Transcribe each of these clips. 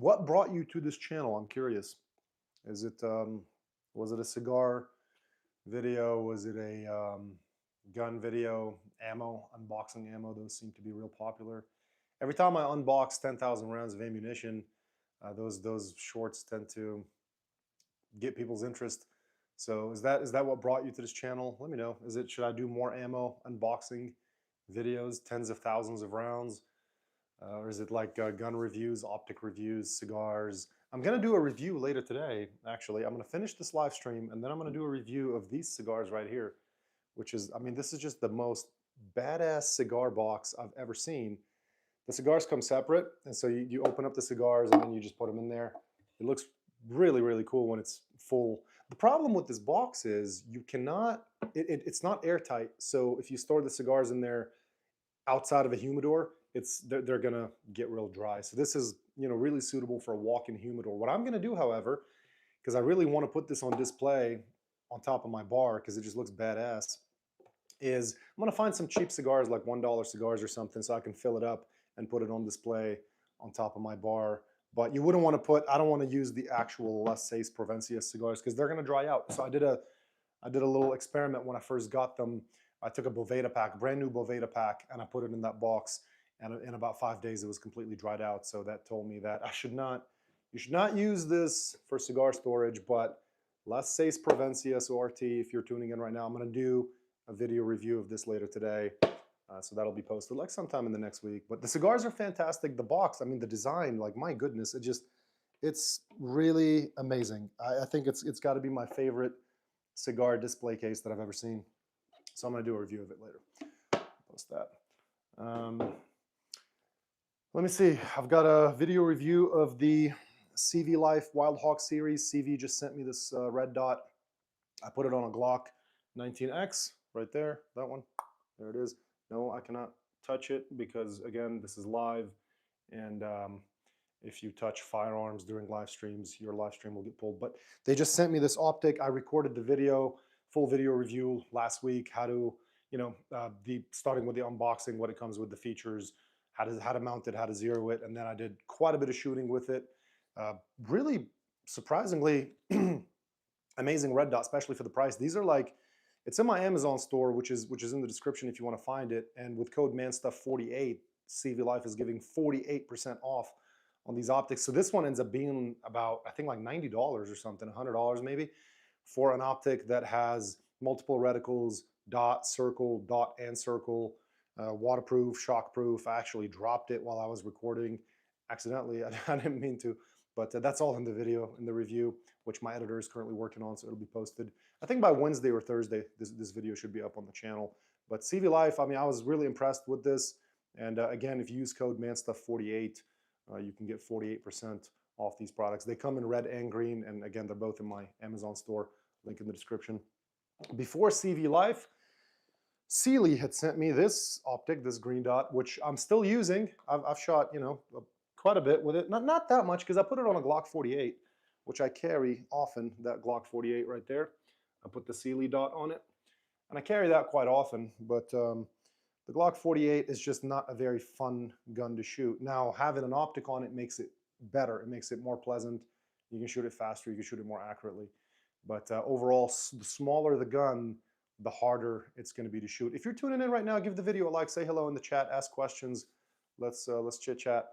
What brought you to this channel? I'm curious. Is it was it a cigar video? Was it a gun video? Ammo, unboxing ammo? Those seem to be real popular. Every time I unbox 10,000 rounds of ammunition, those shorts tend to get people's interest. So is that what brought you to this channel? Let me know. Should I do more ammo unboxing videos, tens of thousands of rounds? Or is it like gun reviews, optic reviews, cigars? I'm going to do a review later today, actually. I'm going to finish this live stream and then I'm going to do a review of these cigars right here, which is, I mean, this is just the most badass cigar box I've ever seen. The cigars come separate, and so you open up the cigars and then you just put them in there. It looks really, really cool when it's full. The problem with this box is you cannot, it's not airtight. So if you store the cigars in there outside of a humidor, they're gonna get real dry. So this is, really suitable for a walk-in humidor. What I'm gonna do, however, because I really want to put this on display on top of my bar because it just looks badass, is I'm gonna find some cheap cigars like $1 cigars or something so I can fill it up and put it on display on top of my bar. But you wouldn't want to I don't want to use the actual Las Seis Provincias cigars because they're gonna dry out. So I did a little experiment when I first got them. I took a Boveda pack, brand new Boveda pack, and I put it in that box. And in about 5 days, it was completely dried out. So that told me that you should not use this for cigar storage. But Las Seis Provincias ORT, if you're tuning in right now, I'm going to do a video review of this later today. So that'll be posted like sometime in the next week. But the cigars are fantastic. The box, I mean, the design, like my goodness, it's really amazing. I think it's got to be my favorite cigar display case that I've ever seen. So I'm going to do a review of it later. Post that. Let me see. I've got a video review of the CV Life Wild Hawk series. CV just sent me this red dot. I put it on a Glock 19X right there. That one. There it is. No, I cannot touch it because, again, this is live. And if you touch firearms during live streams, your live stream will get pulled. But they just sent me this optic. I recorded the video, full video review last week. How to, starting with the unboxing, what it comes with, the features, how to mount it, how to zero it, and then I did quite a bit of shooting with it. Really surprisingly amazing red dot, especially for the price. These are like, it's in my Amazon store, which is in the description if you want to find it. And with code MANSTUFF48, CV Life is giving 48% off on these optics. So this one ends up being about, I think, like $90 or something, $100 maybe, for an optic that has multiple reticles, dot, circle, dot, and circle, waterproof, shockproof. I actually dropped it while I was recording accidentally. I didn't mean to, but that's all in the video, in the review, which my editor is currently working on, so it'll be posted. I think by Wednesday or Thursday, this video should be up on the channel. But CV Life, I mean, I was really impressed with this. And again, if you use code MANSTUFF48, you can get 48% off these products. They come in red and green, and again, they're both in my Amazon store, link in the description. Before CV Life, Sealy had sent me this optic, this green dot, which I'm still using. I've shot, quite a bit with it. Not that much, because I put it on a Glock 48, which I carry often, that Glock 48 right there. I put the Sealy dot on it, and I carry that quite often, but the Glock 48 is just not a very fun gun to shoot. Now, having an optic on it makes it better. It makes it more pleasant. You can shoot it faster. You can shoot it more accurately. But overall, the smaller the gun, the harder it's going to be to shoot. If you're tuning in right now, give the video a like, say hello in the chat, ask questions. Let's chit chat.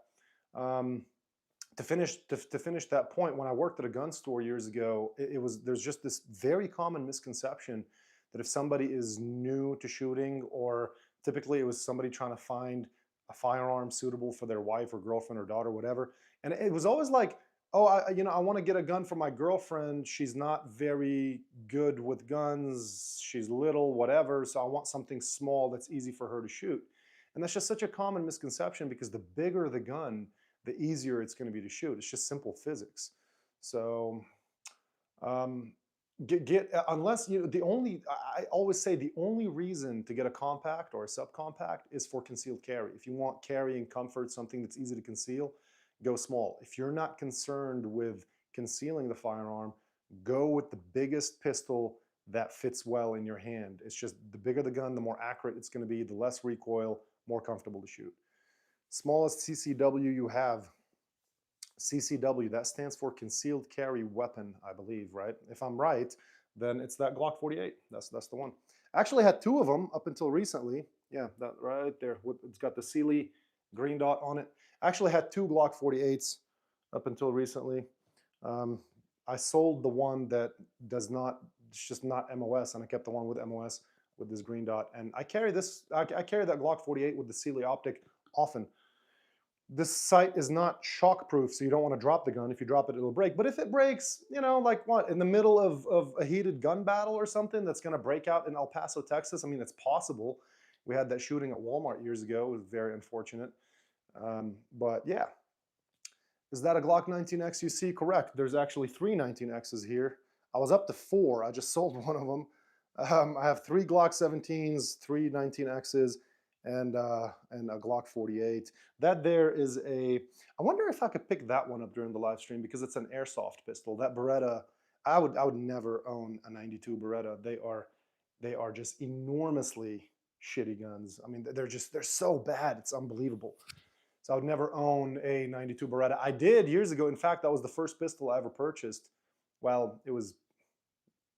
To finish that point, when I worked at a gun store years ago, there's just this very common misconception that if somebody is new to shooting, or typically it was somebody trying to find a firearm suitable for their wife or girlfriend or daughter, whatever, and it was always like, oh, I want to get a gun for my girlfriend. She's not very good with guns. She's little, whatever. So I want something small that's easy for her to shoot. And that's just such a common misconception, because the bigger the gun, the easier it's going to be to shoot. It's just simple physics. So unless, I always say the only reason to get a compact or a subcompact is for concealed carry. If you want carrying comfort, something that's easy to conceal, go small. If you're not concerned with concealing the firearm, go with the biggest pistol that fits well in your hand. It's just the bigger the gun, the more accurate it's going to be, the less recoil, more comfortable to shoot. Smallest CCW you have, CCW, that stands for Concealed Carry Weapon, I believe, right? If I'm right, then it's that Glock 48. That's the one. I actually had two of them up until recently. Yeah, that right there. It's got the Sealy green dot on it. I actually had two Glock 48s up until recently. Um, I sold the one that does not, it's just not MOS, and I kept the one with MOS with this green dot. And I carry this, I carry that Glock 48 with the Sealy optic often. This sight is not shock proof, so you don't want to drop the gun. If you drop it, it'll break. But if it breaks, you know, like what, in the middle of a heated gun battle or something that's going to break out in El Paso, Texas, I mean, it's possible. We had that shooting at Walmart years ago. It was very unfortunate. But yeah, is that a Glock 19X you see? Correct. There's actually three 19Xs here. I was up to four. I just sold one of them. I have three Glock 17s, three 19Xs, and a Glock 48. That there is a. I wonder if I could pick that one up during the live stream because it's an airsoft pistol. That Beretta, I would never own a 92 Beretta. They are just enormously shitty guns. I mean, they're so bad. It's unbelievable. So I would never own a 92 Beretta. I did years ago. In fact, that was the first pistol I ever purchased. Well, it was,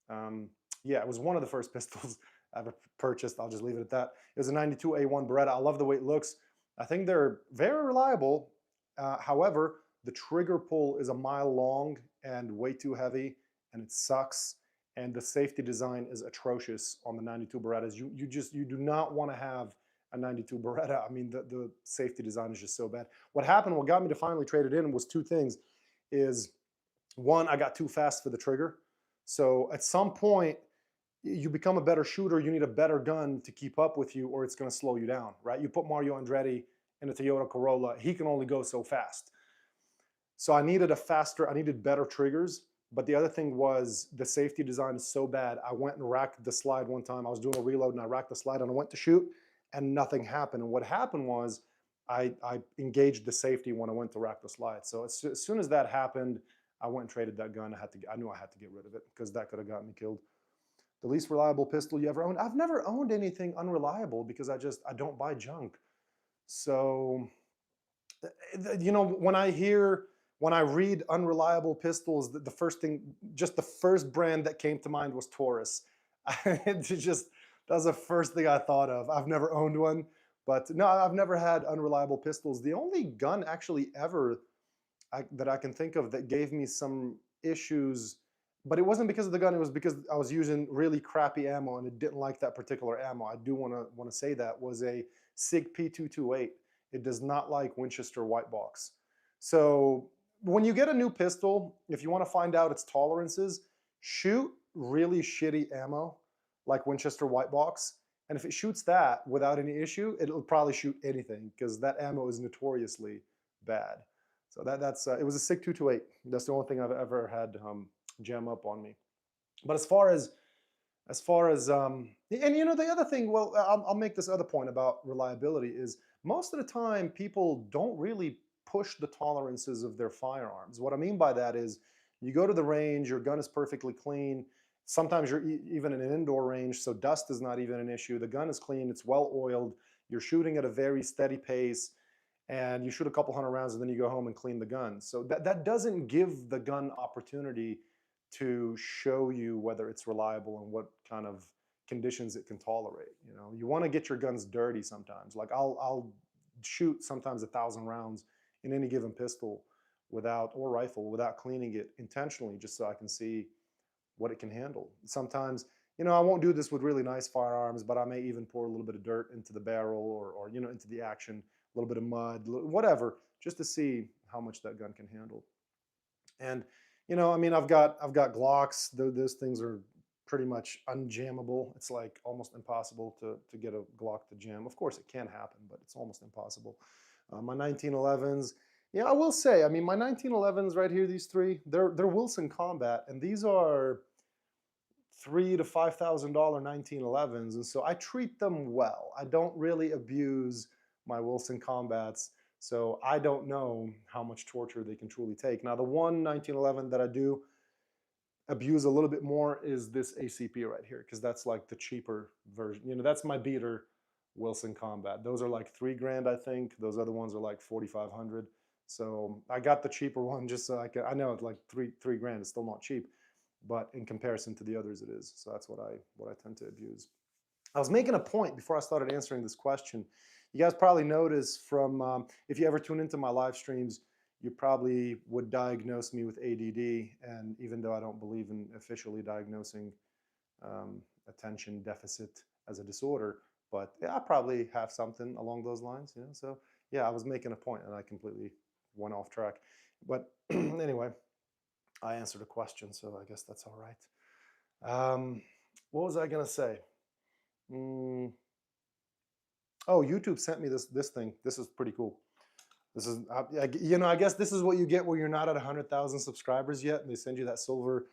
yeah, it was one of the first pistols I ever purchased. I'll just leave it at that. It was a 92 A1 Beretta. I love the way it looks. I think they're very reliable. However, the trigger pull is a mile long and way too heavy, and it sucks. And the safety design is atrocious on the 92 Berettas. You do not want to have a 92 Beretta. I mean, the safety design is just so bad. What happened, what got me to finally trade it in was two things. Is one, I got too fast for the trigger. So at some point, you become a better shooter. You need a better gun to keep up with you, or it's going to slow you down, right? You put Mario Andretti in a Toyota Corolla, he can only go so fast. So I needed I needed better triggers. But the other thing was the safety design is so bad. I went and racked the slide one time. I was doing a reload and I racked the slide and I went to shoot and nothing happened. And what happened was I engaged the safety when I went to rack the slide. So as soon as that happened, I went and traded that gun. I knew I had to get rid of it because that could have gotten me killed. The least reliable pistol you ever owned? I've never owned anything unreliable because I don't buy junk. So, you know, when I read unreliable pistols, the first thing, just the first brand that came to mind was Taurus. It just, that was the first thing I thought of. I've never owned one, but no, I've never had unreliable pistols. The only gun actually ever that I can think of that gave me some issues, but it wasn't because of the gun. It was because I was using really crappy ammo and it didn't like that particular ammo. I do want to say that was a SIG P228. It does not like Winchester white box. So when you get a new pistol, if you want to find out its tolerances, shoot really shitty ammo like Winchester white box. And if it shoots that without any issue, it'll probably shoot anything because that ammo is notoriously bad. So that's it was a SIG 228. That's the only thing I've ever had jam up on me. But as far as and you know the other thing, well, I'll make this other point about reliability is most of the time people don't really push the tolerances of their firearms. What I mean by that is you go to the range, your gun is perfectly clean. Sometimes you're even in an indoor range, so dust is not even an issue. The gun is clean, it's well oiled. You're shooting at a very steady pace and you shoot a couple hundred rounds and then you go home and clean the gun. So that doesn't give the gun opportunity to show you whether it's reliable and what kind of conditions it can tolerate. You know, you want to get your guns dirty sometimes. Like I'll shoot sometimes 1,000 rounds in any given pistol without, or rifle, without cleaning it intentionally, just so I can see what it can handle. Sometimes, you know, I won't do this with really nice firearms, but I may even pour a little bit of dirt into the barrel or you know, into the action, a little bit of mud, whatever, just to see how much that gun can handle. And you know, I mean, I've got Glocks. Those things are pretty much unjammable. It's like almost impossible to get a Glock to jam. Of course, it can happen, but it's almost impossible. My 1911s, yeah, I will say, I mean, my 1911s right here, these three, they're Wilson Combat, and these are $3,000 to $5,000 1911s, and so I treat them well. I don't really abuse my Wilson Combats, so I don't know how much torture they can truly take. Now, the one 1911 that I do abuse a little bit more is this ACP right here, because that's like the cheaper version. You know, that's my beater Wilson Combat. Those are like $3,000, I think. Those other ones are like 4,500. So I got the cheaper one just so I could. I know it's like three grand. It's still not cheap, but in comparison to the others, it is. So that's what I tend to abuse. I was making a point before I started answering this question. You guys probably noticed from if you ever tune into my live streams, you probably would diagnose me with ADD. And even though I don't believe in officially diagnosing attention deficit as a disorder, but yeah, I probably have something along those lines, you know. So yeah, I was making a point and I completely went off track. But anyway, I answered a question, so I guess that's all right. What was I gonna say? Mm, oh, YouTube sent me this thing. This is pretty cool. This is you know, I guess this is what you get when you're not at 100,000 subscribers yet, and they send you that silver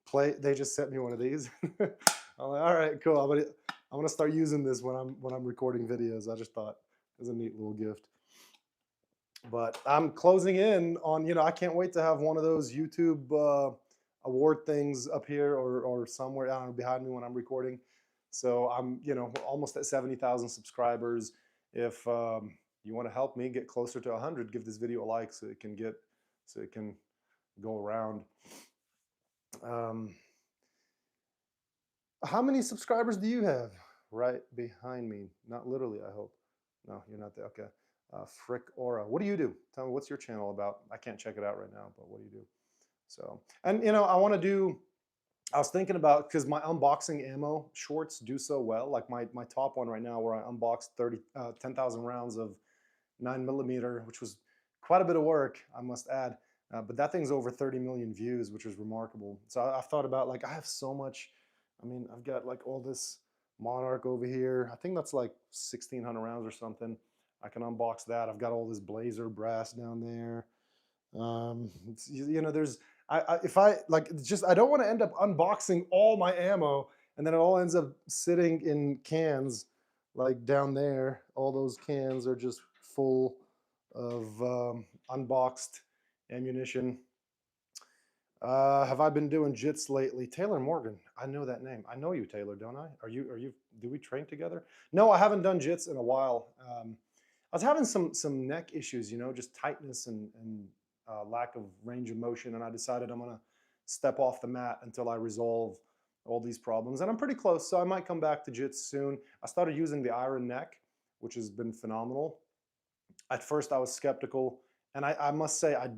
plate. They just sent me one of these. I'm like, all right, cool. I'm gonna start using this when I'm recording videos. I just thought it was a neat little gift. But I'm closing in on, you know, I can't wait to have one of those YouTube award things up here or somewhere, I don't know, behind me when I'm recording. So I'm, you know, almost at 70,000 subscribers. If you want to help me get closer to 100, give this video a like so it can go around. Um, how many subscribers do you have? Right behind me. Not literally, I hope. No, you're not there. Okay. Frick Aura. What do you do? Tell me, what's your channel about? I can't check it out right now, but what do you do? So, and you know, I was thinking about, because my unboxing ammo shorts do so well. Like my top one right now, where I unboxed 10,000 rounds of 9mm, which was quite a bit of work, I must add. But that thing's over 30 million views, which is remarkable. So I've thought about, like, I have so much. I mean, I've got like all this Monarch over here. I think that's like 1,600 rounds or something. I can unbox that. I've got all this Blazer brass down there. You know, there's if I like, just I don't want to end up unboxing all my ammo and then it all ends up sitting in cans like down there. All those cans are just full of unboxed ammunition. Have I been doing jits lately? Taylor Morgan. I know that name. I know you, Taylor, don't I? Do we train together? No, I haven't done jits in a while. I was having some neck issues, you know, just tightness and lack of range of motion, and I decided I'm gonna step off the mat until I resolve all these problems. And I'm pretty close, so I might come back to jits soon. I started using the Iron Neck, which has been phenomenal. At first, I was skeptical, and I must say I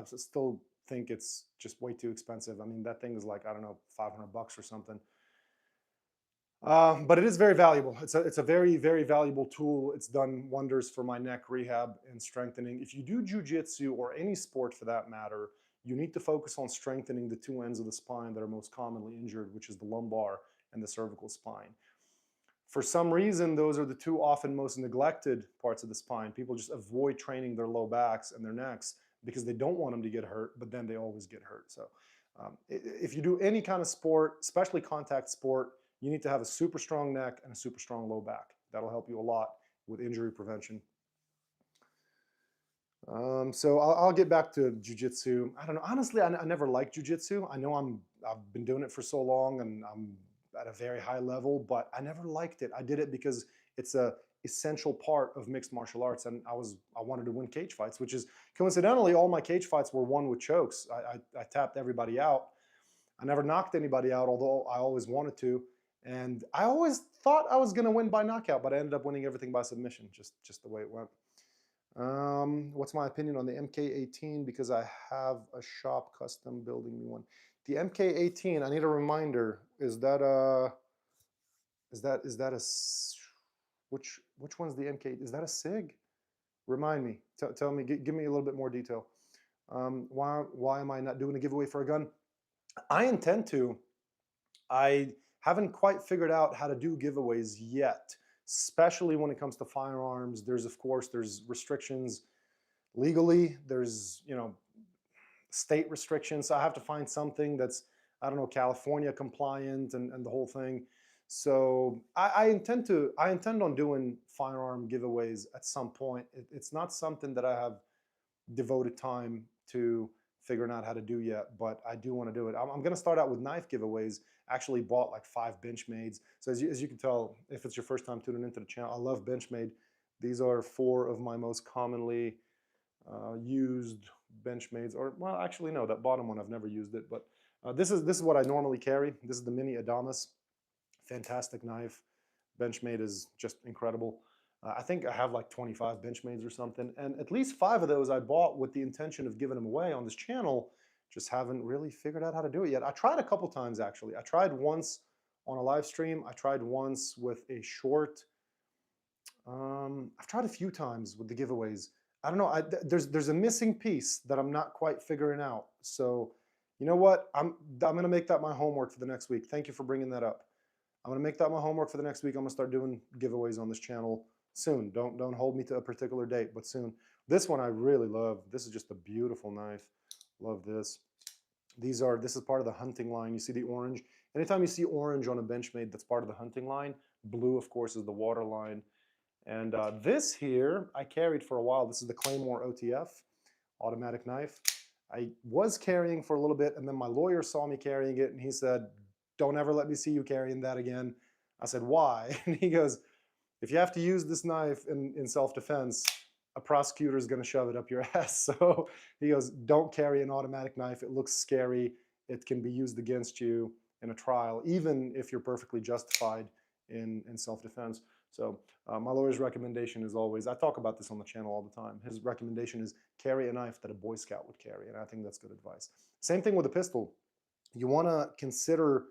still think it's just way too expensive. I mean, that thing is like, I don't know, 500 bucks or something. But it is very valuable. It's a very valuable tool. It's done wonders for my neck rehab and strengthening. If you do jujitsu or any sport for that matter, you need to focus on strengthening the two ends of the spine that are most commonly injured, which is the lumbar and the cervical spine. For some reason, those are the two often most neglected parts of the spine. People just avoid training their low backs and their necks because they don't want them to get hurt, but then they always get hurt. So if you do any kind of sport, especially contact sport, you need to have a super strong neck and a super strong low back. That'll help you a lot with injury prevention. So I'll get back to jujitsu. I don't know. Honestly, I never liked jujitsu. I know I've been doing it for so long and I'm at a very high level, but I never liked it. I did it because it's a essential part of mixed martial arts, and I wanted to win cage fights, which is coincidentally all my cage fights were won with chokes. I tapped everybody out. I never knocked anybody out, although I always wanted to. And I always thought I was going to win by knockout, but I ended up winning everything by submission, just the way it went. What's my opinion on the MK18? Because I have a shop custom building me one. The MK18, I need a reminder. Is that a which one's the MK? Is that a SIG? Remind me. Tell me. Give me a little bit more detail. Why am I not doing a giveaway for a gun? I intend to. I haven't quite figured out how to do giveaways yet, especially when it comes to firearms. Of course, there's restrictions legally. There's, you know, state restrictions. So I have to find something that's, I don't know, California compliant and the whole thing. So I intend on doing firearm giveaways at some point. It's not something that I have devoted time to figuring out how to do yet, but I do want to do it. I'm going to start out with knife giveaways. Actually bought like 5 Benchmades. So as you can tell, if it's your first time tuning into the channel, I love Benchmade. These are 4 of my most commonly used Benchmades, or well, actually no, that bottom one I've never used it, but this is what I normally carry. This is the Mini Adamas, fantastic knife. Benchmade is just incredible. I think I have like 25 Benchmades or something, and at least 5 of those I bought with the intention of giving them away on this channel. Just haven't really figured out how to do it yet. I tried a couple times actually. I tried once on a live stream. I tried once with a short. I've tried a few times with the giveaways. I don't know. There's a missing piece that I'm not quite figuring out. So, you know what? I'm gonna make that my homework for the next week. Thank you for bringing that up. I'm gonna make that my homework for the next week. I'm gonna start doing giveaways on this channel soon. Don't hold me to a particular date, but soon. This one I really love. This is just a beautiful knife. Love this. This is part of the hunting line. You see the orange. Anytime you see orange on a Benchmade, that's part of the hunting line. Blue, of course, is the water line. And this here, I carried for a while. This is the Claymore OTF, automatic knife. I was carrying for a little bit, and then my lawyer saw me carrying it, and he said, "Don't ever let me see you carrying that again." I said, "Why?" And he goes, "If you have to use this knife in self-defense, a prosecutor is going to shove it up your ass." So he goes, "Don't carry an automatic knife. It looks scary. It can be used against you in a trial, even if you're perfectly justified in self-defense." So my lawyer's recommendation is always, I talk about this on the channel all the time. His recommendation is carry a knife that a Boy Scout would carry, and I think that's good advice. Same thing with a pistol. You want to consider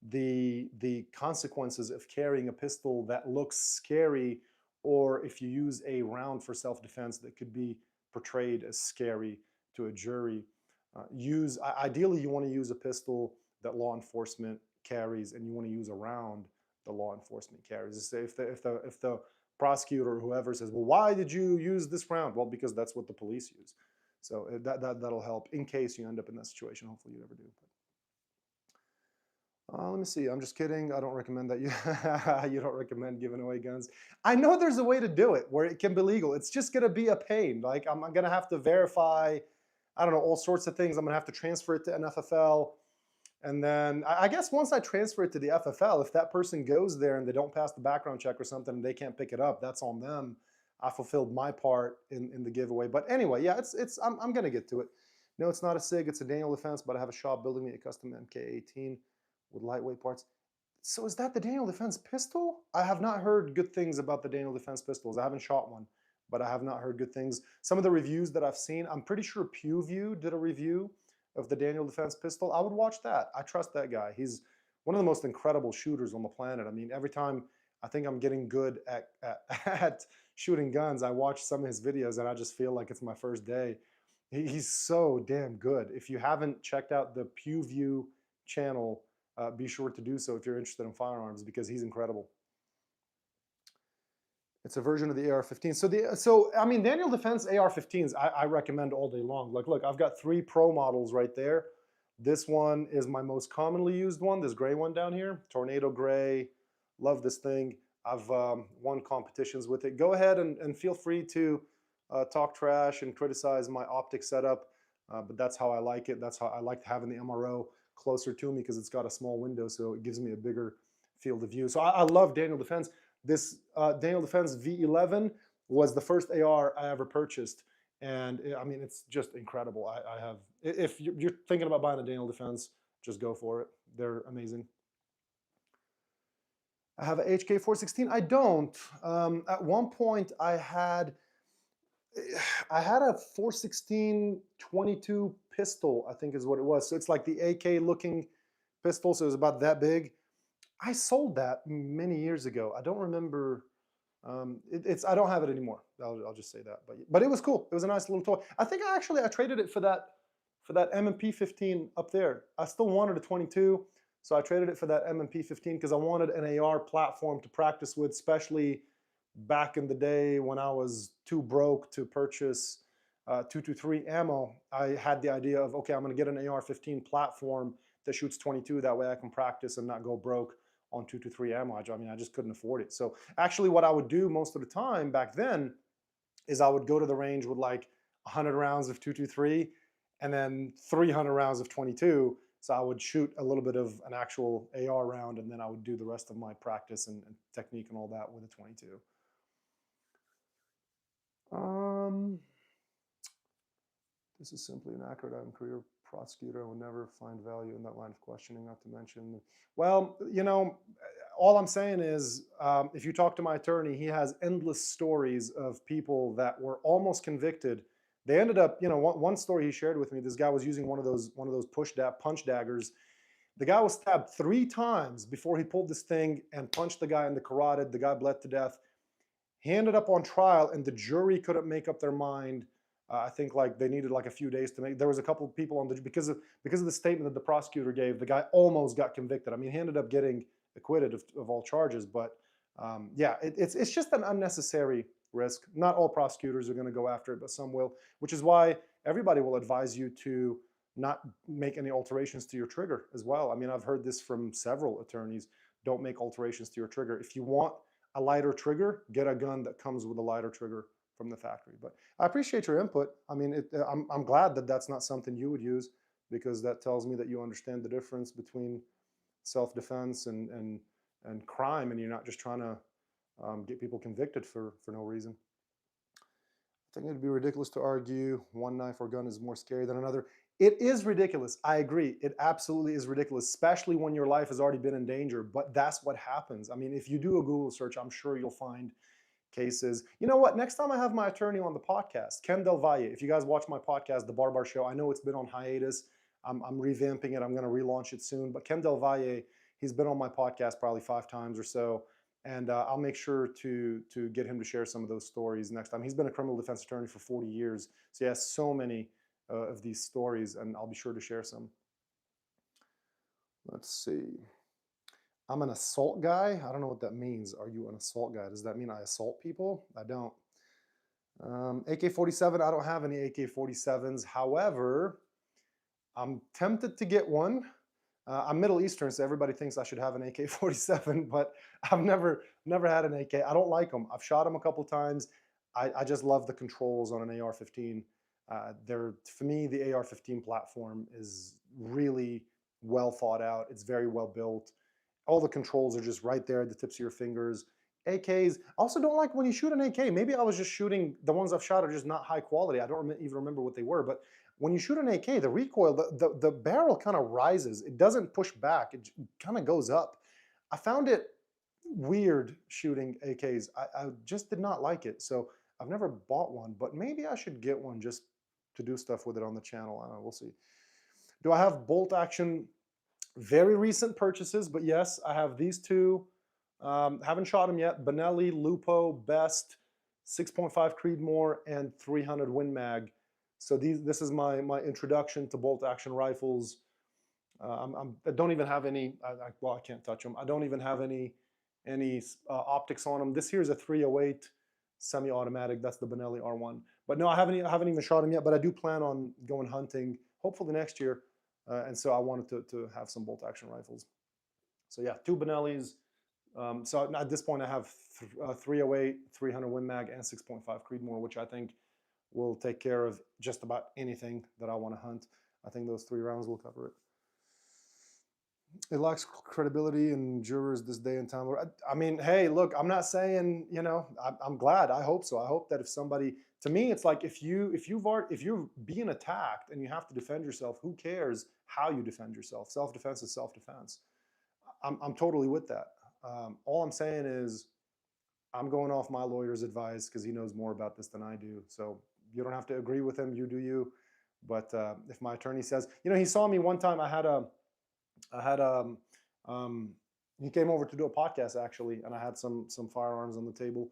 the consequences of carrying a pistol that looks scary, or if you use a round for self-defense that could be portrayed as scary to a jury. Ideally, you want to use a pistol that law enforcement carries, and you want to use a round the law enforcement carries. If the prosecutor or whoever says, "Well, why did you use this round?" Well, because that's what the police use. So that'll help in case you end up in that situation. Hopefully, you never do. Let me see. I'm just kidding. I don't recommend that you don't recommend giving away guns. I know there's a way to do it where it can be legal. It's just gonna be a pain. Like I'm gonna have to verify, I don't know, all sorts of things. I'm gonna have to transfer it to an FFL. And then I guess once I transfer it to the FFL, if that person goes there and they don't pass the background check or something and they can't pick it up, that's on them. I fulfilled my part in the giveaway. But anyway, yeah, I'm gonna get to it. No, it's not a SIG, it's a Daniel Defense, but I have a shop building me a custom MK18 with lightweight parts. So is that the Daniel Defense pistol? I have not heard good things about the Daniel Defense pistols. I haven't shot one, but I have not heard good things. Some of the reviews that I've seen, I'm pretty sure PewView did a review of the Daniel Defense pistol. I would watch that. I trust that guy. He's one of the most incredible shooters on the planet. I mean, every time I think I'm getting good at shooting guns, I watch some of his videos and I just feel like it's my first day. He's so damn good. If you haven't checked out the PewView channel, be sure to do so if you're interested in firearms, because he's incredible. It's a version of the AR-15. So I mean, Daniel Defense AR-15s, I recommend all day long. Like, look, I've got 3 pro models right there. This one is my most commonly used one, this gray one down here, Tornado Gray. Love this thing. I've won competitions with it. Go ahead and feel free to talk trash and criticize my optic setup, but that's how I like it. That's how I like having the MRO closer to me, because it's got a small window, so it gives me a bigger field of view. So I love Daniel Defense. This Daniel Defense V11 was the first AR I ever purchased. And I mean, it's just incredible. I have, if you're thinking about buying a Daniel Defense, just go for it. They're amazing. I have a HK416. I don't. At one point, I had a 416-22 pistol, I think is what it was. So it's like the AK looking pistol. So it was about that big. I sold that many years ago. I don't remember. I don't have it anymore. I'll just say that. But it was cool. It was a nice little toy. I think I traded it for that M&P 15 up there. I still wanted a 22, so I traded it for that M&P 15 because I wanted an AR platform to practice with, especially back in the day when I was too broke to purchase 223 ammo. I had the idea of, okay, I'm going to get an AR-15 platform that shoots 22. That way I can practice and not go broke on 223 ammo. I mean, I just couldn't afford it. So actually what I would do most of the time back then is I would go to the range with like 100 rounds of 223 and then 300 rounds of 22. So I would shoot a little bit of an actual AR round, and then I would do the rest of my practice and technique and all that with a 22. This is simply inaccurate. I'm a career prosecutor. I will never find value in that line of questioning, not to mention. Well, all I'm saying is if you talk to my attorney, he has endless stories of people that were almost convicted. They ended up, one story he shared with me, this guy was using one of those punch daggers. The guy was stabbed 3 times before he pulled this thing and punched the guy in the carotid. The guy bled to death. He ended up on trial, and the jury couldn't make up their mind. I think like they needed like a few days to make. There was a couple of people on the because of the statement that the prosecutor gave. The guy almost got convicted. I mean, he ended up getting acquitted of all charges. But yeah, it's just an unnecessary risk. Not all prosecutors are going to go after it, but some will. Which is why everybody will advise you to not make any alterations to your trigger as well. I mean, I've heard this from several attorneys. Don't make alterations to your trigger. If you want a lighter trigger, get a gun that comes with a lighter trigger from the factory. But I appreciate your input. I mean, I'm glad that that's not something you would use, because that tells me that you understand the difference between self-defense and crime, and you're not just trying to get people convicted for no reason. I think it'd be ridiculous to argue one knife or gun is more scary than another. It is ridiculous. I agree. It absolutely is ridiculous, especially when your life has already been in danger. But that's what happens. I mean, if you do a Google search, I'm sure you'll find cases. You know what? Next time I have my attorney on the podcast, Ken Del Valle. If you guys watch my podcast, The Bar Show, I know it's been on hiatus. I'm revamping it. I'm going to relaunch it soon. But Ken Del Valle, he's been on my podcast probably 5 times or so. And I'll make sure to get him to share some of those stories next time. He's been a criminal defense attorney for 40 years. So he has so many of these stories, and I'll be sure to share some. Let's see. I'm an assault guy. I don't know what that means. Are you an assault guy? Does that mean I assault people? I don't. AK-47, I don't have any AK-47s. However, I'm tempted to get one. I'm Middle Eastern, so everybody thinks I should have an AK-47, but I've never had an AK. I don't like them. I've shot them a couple times. I just love the controls on an AR-15. For me, the AR-15 platform is really well thought out. It's very well built. All the controls are just right there at the tips of your fingers. AKs, I also don't like when you shoot an AK. Maybe I was just shooting, the ones I've shot are just not high quality. I don't even remember what they were, but when you shoot an AK, the recoil, the barrel kind of rises. It doesn't push back. It kind of goes up. I found it weird shooting AKs. I just did not like it. So I've never bought one, but maybe I should get one just to do stuff with it on the channel. I don't know, we'll see. Do I have bolt action? Very recent purchases, but yes, I have these two. Haven't shot them yet. Benelli, Lupo, Best, 6.5 Creedmoor, and 300 Win Mag. So this is my introduction to bolt action rifles. I don't even have any. Well, I can't touch them. I don't even have any optics on them. This here is a 308 semi-automatic. That's the Benelli R1. But no, I haven't even shot them yet. But I do plan on going hunting, hopefully next year. And so I wanted to have some bolt action rifles. So yeah, 2 Benellis. So at this point I have 308, 300 Win Mag, and 6.5 Creedmoor, which I think will take care of just about anything that I want to hunt. I think those 3 rounds will cover it. It lacks credibility in jurors this day and time. I mean, hey, look, I'm not saying, I'm glad. I hope so. I hope that if somebody, to me, it's like if you're being attacked and you have to defend yourself, who cares how you defend yourself? Self-defense is self-defense. I'm totally with that. All I'm saying is I'm going off my lawyer's advice because he knows more about this than I do. So you don't have to agree with him. You do you. But if my attorney says, he saw me one time. He came over to do a podcast actually, and I had some firearms on the table,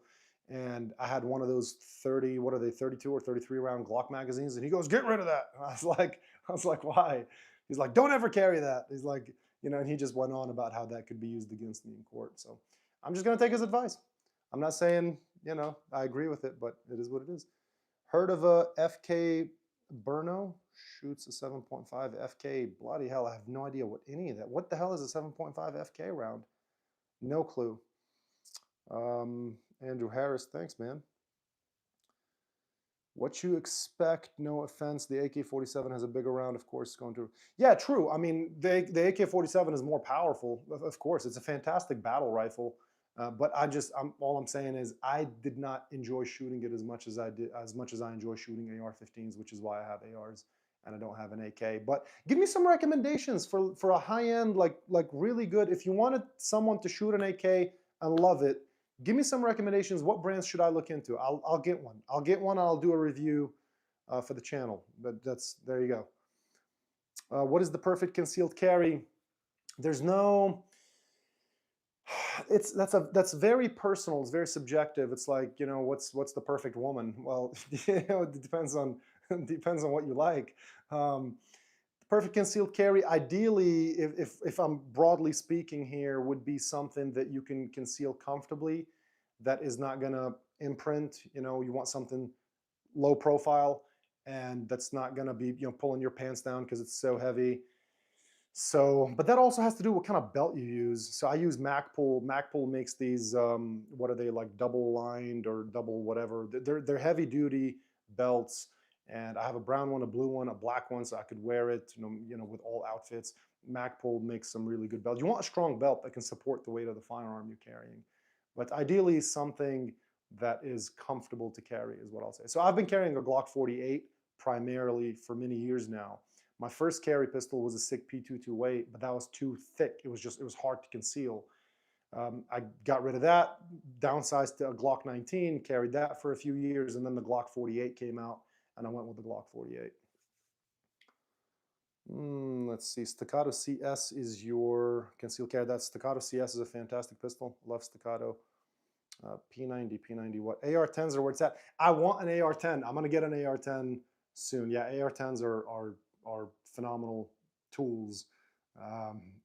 and I had one of those 32 or 33 round Glock magazines, and he goes, "Get rid of that." And I was like, "Why?" He's like, "Don't ever carry that." He's like, and he just went on about how that could be used against me in court. So I'm just gonna take his advice. I'm not saying, I agree with it, but it is what it is. Heard of a FK Burno? Shoots a 7.5 FK. Bloody hell, I have no idea what any of that. What the hell is a 7.5 FK round? No clue. Andrew Harris, thanks, man. What you expect, no offense, the AK-47 has a bigger round, of course, going to... Yeah, true. I mean, the AK-47 is more powerful, of course. It's a fantastic battle rifle. But all I'm saying is I did not enjoy shooting it as much as I enjoy shooting AR-15s, which is why I have ARs and I don't have an AK. But give me some recommendations for a high end, like really good. If you wanted someone to shoot an AK and love it, give me some recommendations. What brands should I look into? I'll get one. I'll get one. I'll do a review for the channel. But there you go. What is the perfect concealed carry? There's no. That's very personal. It's very subjective. It's like, what's the perfect woman? Well, it depends on depends on what you like. The perfect concealed carry, ideally, if I'm broadly speaking here, would be something that you can conceal comfortably, that is not gonna imprint. You want something low profile, and that's not gonna be pulling your pants down because it's so heavy. So, but that also has to do what kind of belt you use. So I use Magpul. Magpul makes these, what are they, like double lined or double whatever. They're heavy duty belts, and I have a brown one, a blue one, a black one, so I could wear it, with all outfits. Magpul makes some really good belts. You want a strong belt that can support the weight of the firearm you're carrying, but ideally something that is comfortable to carry is what I'll say. So I've been carrying a Glock 48 primarily for many years now. My first carry pistol was a SIG P228, but that was too thick. It was hard to conceal. I got rid of that, downsized to a Glock 19, carried that for a few years, and then the Glock 48 came out, and I went with the Glock 48. Let's see, Staccato CS is your concealed carry. That Staccato CS is a fantastic pistol. Love Staccato. P90, what? AR-10s are where it's at. I want an AR-10. I'm gonna get an AR-10 soon. Yeah, AR-10s are phenomenal tools.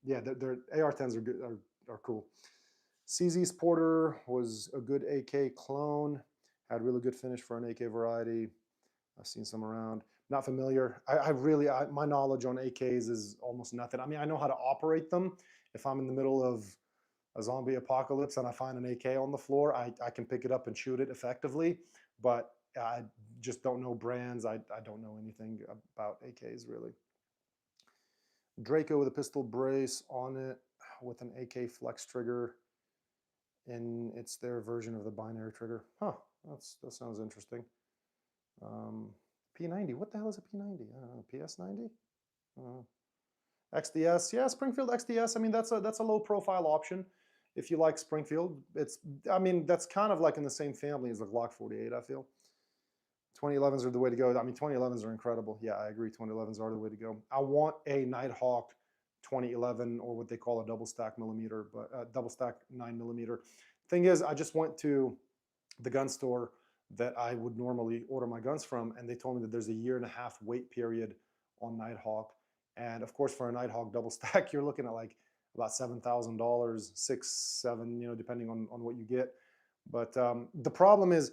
Yeah, they're AR-10s are good, are cool. CZ's Porter was a good AK clone. Had really good finish for an AK variety. I've seen some around. Not familiar. My knowledge on AKs is almost nothing. I mean, I know how to operate them. If I'm in the middle of a zombie apocalypse and I find an AK on the floor, I can pick it up and shoot it effectively. But I just don't know brands. I don't know anything about AKs really. Draco with a pistol brace on it with an AK flex trigger, and it's their version of the binary trigger. Huh, that sounds interesting. P90, what the hell is a P90? I don't know, PS90? XDS, yeah, Springfield XDS. I mean, that's a low profile option. If you like Springfield, that's kind of like in the same family as the Glock 48, I feel. 2011s are the way to go. I mean, 2011s are incredible. Yeah, I agree. 2011s are the way to go. I want a Nighthawk 2011, or what they call a double stack millimeter, but double stack 9mm. Thing is, I just went to the gun store that I would normally order my guns from, and they told me that there's a 1.5-year wait period on Nighthawk. And of course, for a Nighthawk double stack, you're looking at like about $7,000, 6, 7, depending on what you get. But the problem is,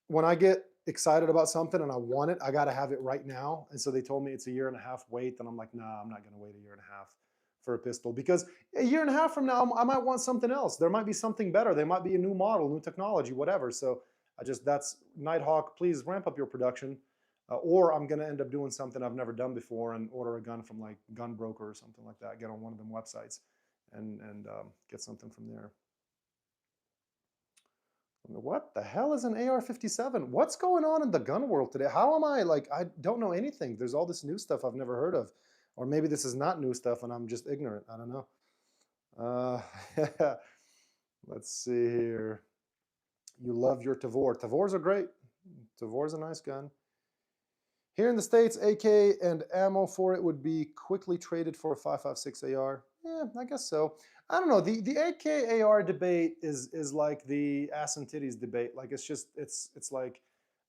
when I get excited about something and I want it, I got to have it right now. And so they told me it's a 1.5-year wait, and I'm like, nah, I'm not going to wait a 1.5 years for a pistol, because a 1.5 years from now, I might want something else. There might be something better. There might be a new model, new technology, whatever. So that's Nighthawk. Please ramp up your production, or I'm going to end up doing something I've never done before and order a gun from like Gunbroker or something like that. Get on one of them websites and get something from there. What the hell is an AR-57? What's going on in the gun world today? How am I I don't know anything. There's all this new stuff I've never heard of. Or maybe this is not new stuff and I'm just ignorant. I don't know. Let's see here. You love your Tavor. Tavors are great. Tavor's a nice gun. Here in the States, AK and ammo for it would be quickly traded for a 5.56 AR. Yeah, I guess so. I don't know. The AK AR debate is like the ass and titties debate. Like it's like,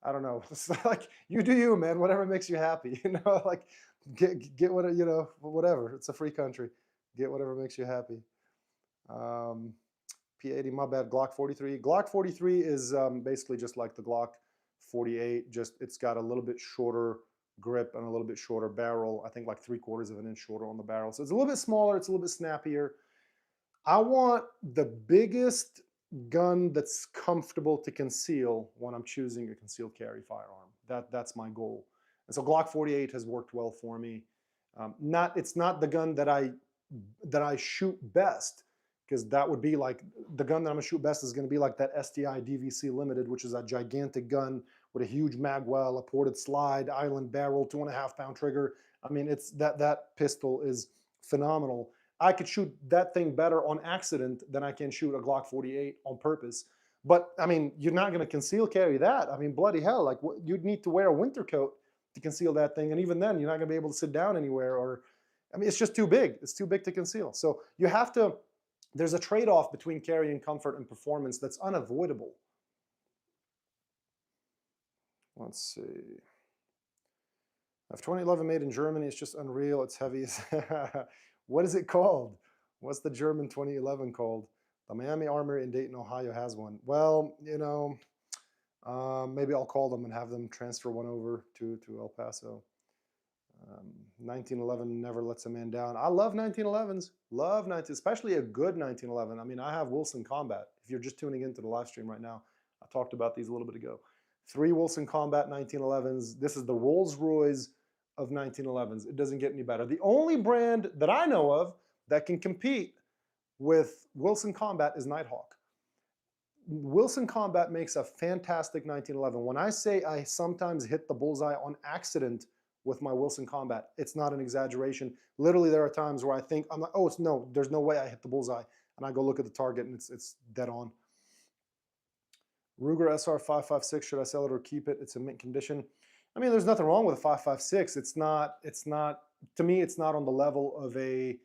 I don't know. It's like, you do you, man. Whatever makes you happy. Like get what whatever. It's a free country. Get whatever makes you happy. P80, my bad. Glock 43. Glock 43 is basically just like the Glock 48. Just it's got a little bit shorter grip and a little bit shorter barrel. I think like 3/4 of an inch shorter on the barrel. So it's a little bit smaller. It's a little bit snappier. I want the biggest gun that's comfortable to conceal when I'm choosing a concealed carry firearm. That's my goal. And so Glock 48 has worked well for me. It's not the gun that I shoot best because that would be like the gun that I'm gonna shoot best is gonna be like that STI DVC Limited, which is a gigantic gun with a huge magwell, a ported slide, island barrel, 2.5 pound trigger. I mean, it's that pistol is phenomenal. I could shoot that thing better on accident than I can shoot a Glock 48 on purpose. But I mean, you're not going to conceal carry that. I mean, bloody hell, like you'd need to wear a winter coat to conceal that thing, and even then, you're not going to be able to sit down anywhere. Or, I mean, it's just too big. It's too big to conceal. So you have to. There's a trade-off between carrying comfort and performance that's unavoidable. Let's see. F 2011 made in Germany. It's just unreal. It's heavy. What is it called? What's the German 2011 called? The Miami Armory in Dayton, Ohio has one. Well, maybe I'll call them and have them transfer one over to El Paso. 1911 never lets a man down. I love 1911s. Love 19, especially a good 1911. I mean, I have Wilson Combat. If you're just tuning into the live stream right now, I talked about these a little bit ago. 3 Wilson Combat 1911s. This is the Rolls Royce of 1911s. It doesn't get any better. The only brand that I know of that can compete with Wilson Combat is Nighthawk. Wilson Combat makes a fantastic 1911. When I say I sometimes hit the bullseye on accident with my Wilson Combat, it's not an exaggeration. Literally, there are times where I think, I'm like, oh, no, there's no way I hit the bullseye. And I go look at the target and it's dead on. Ruger SR 556, should I sell it or keep it? It's in mint condition. I mean, there's nothing wrong with a 556. It's not, to me, it's not on the level of a,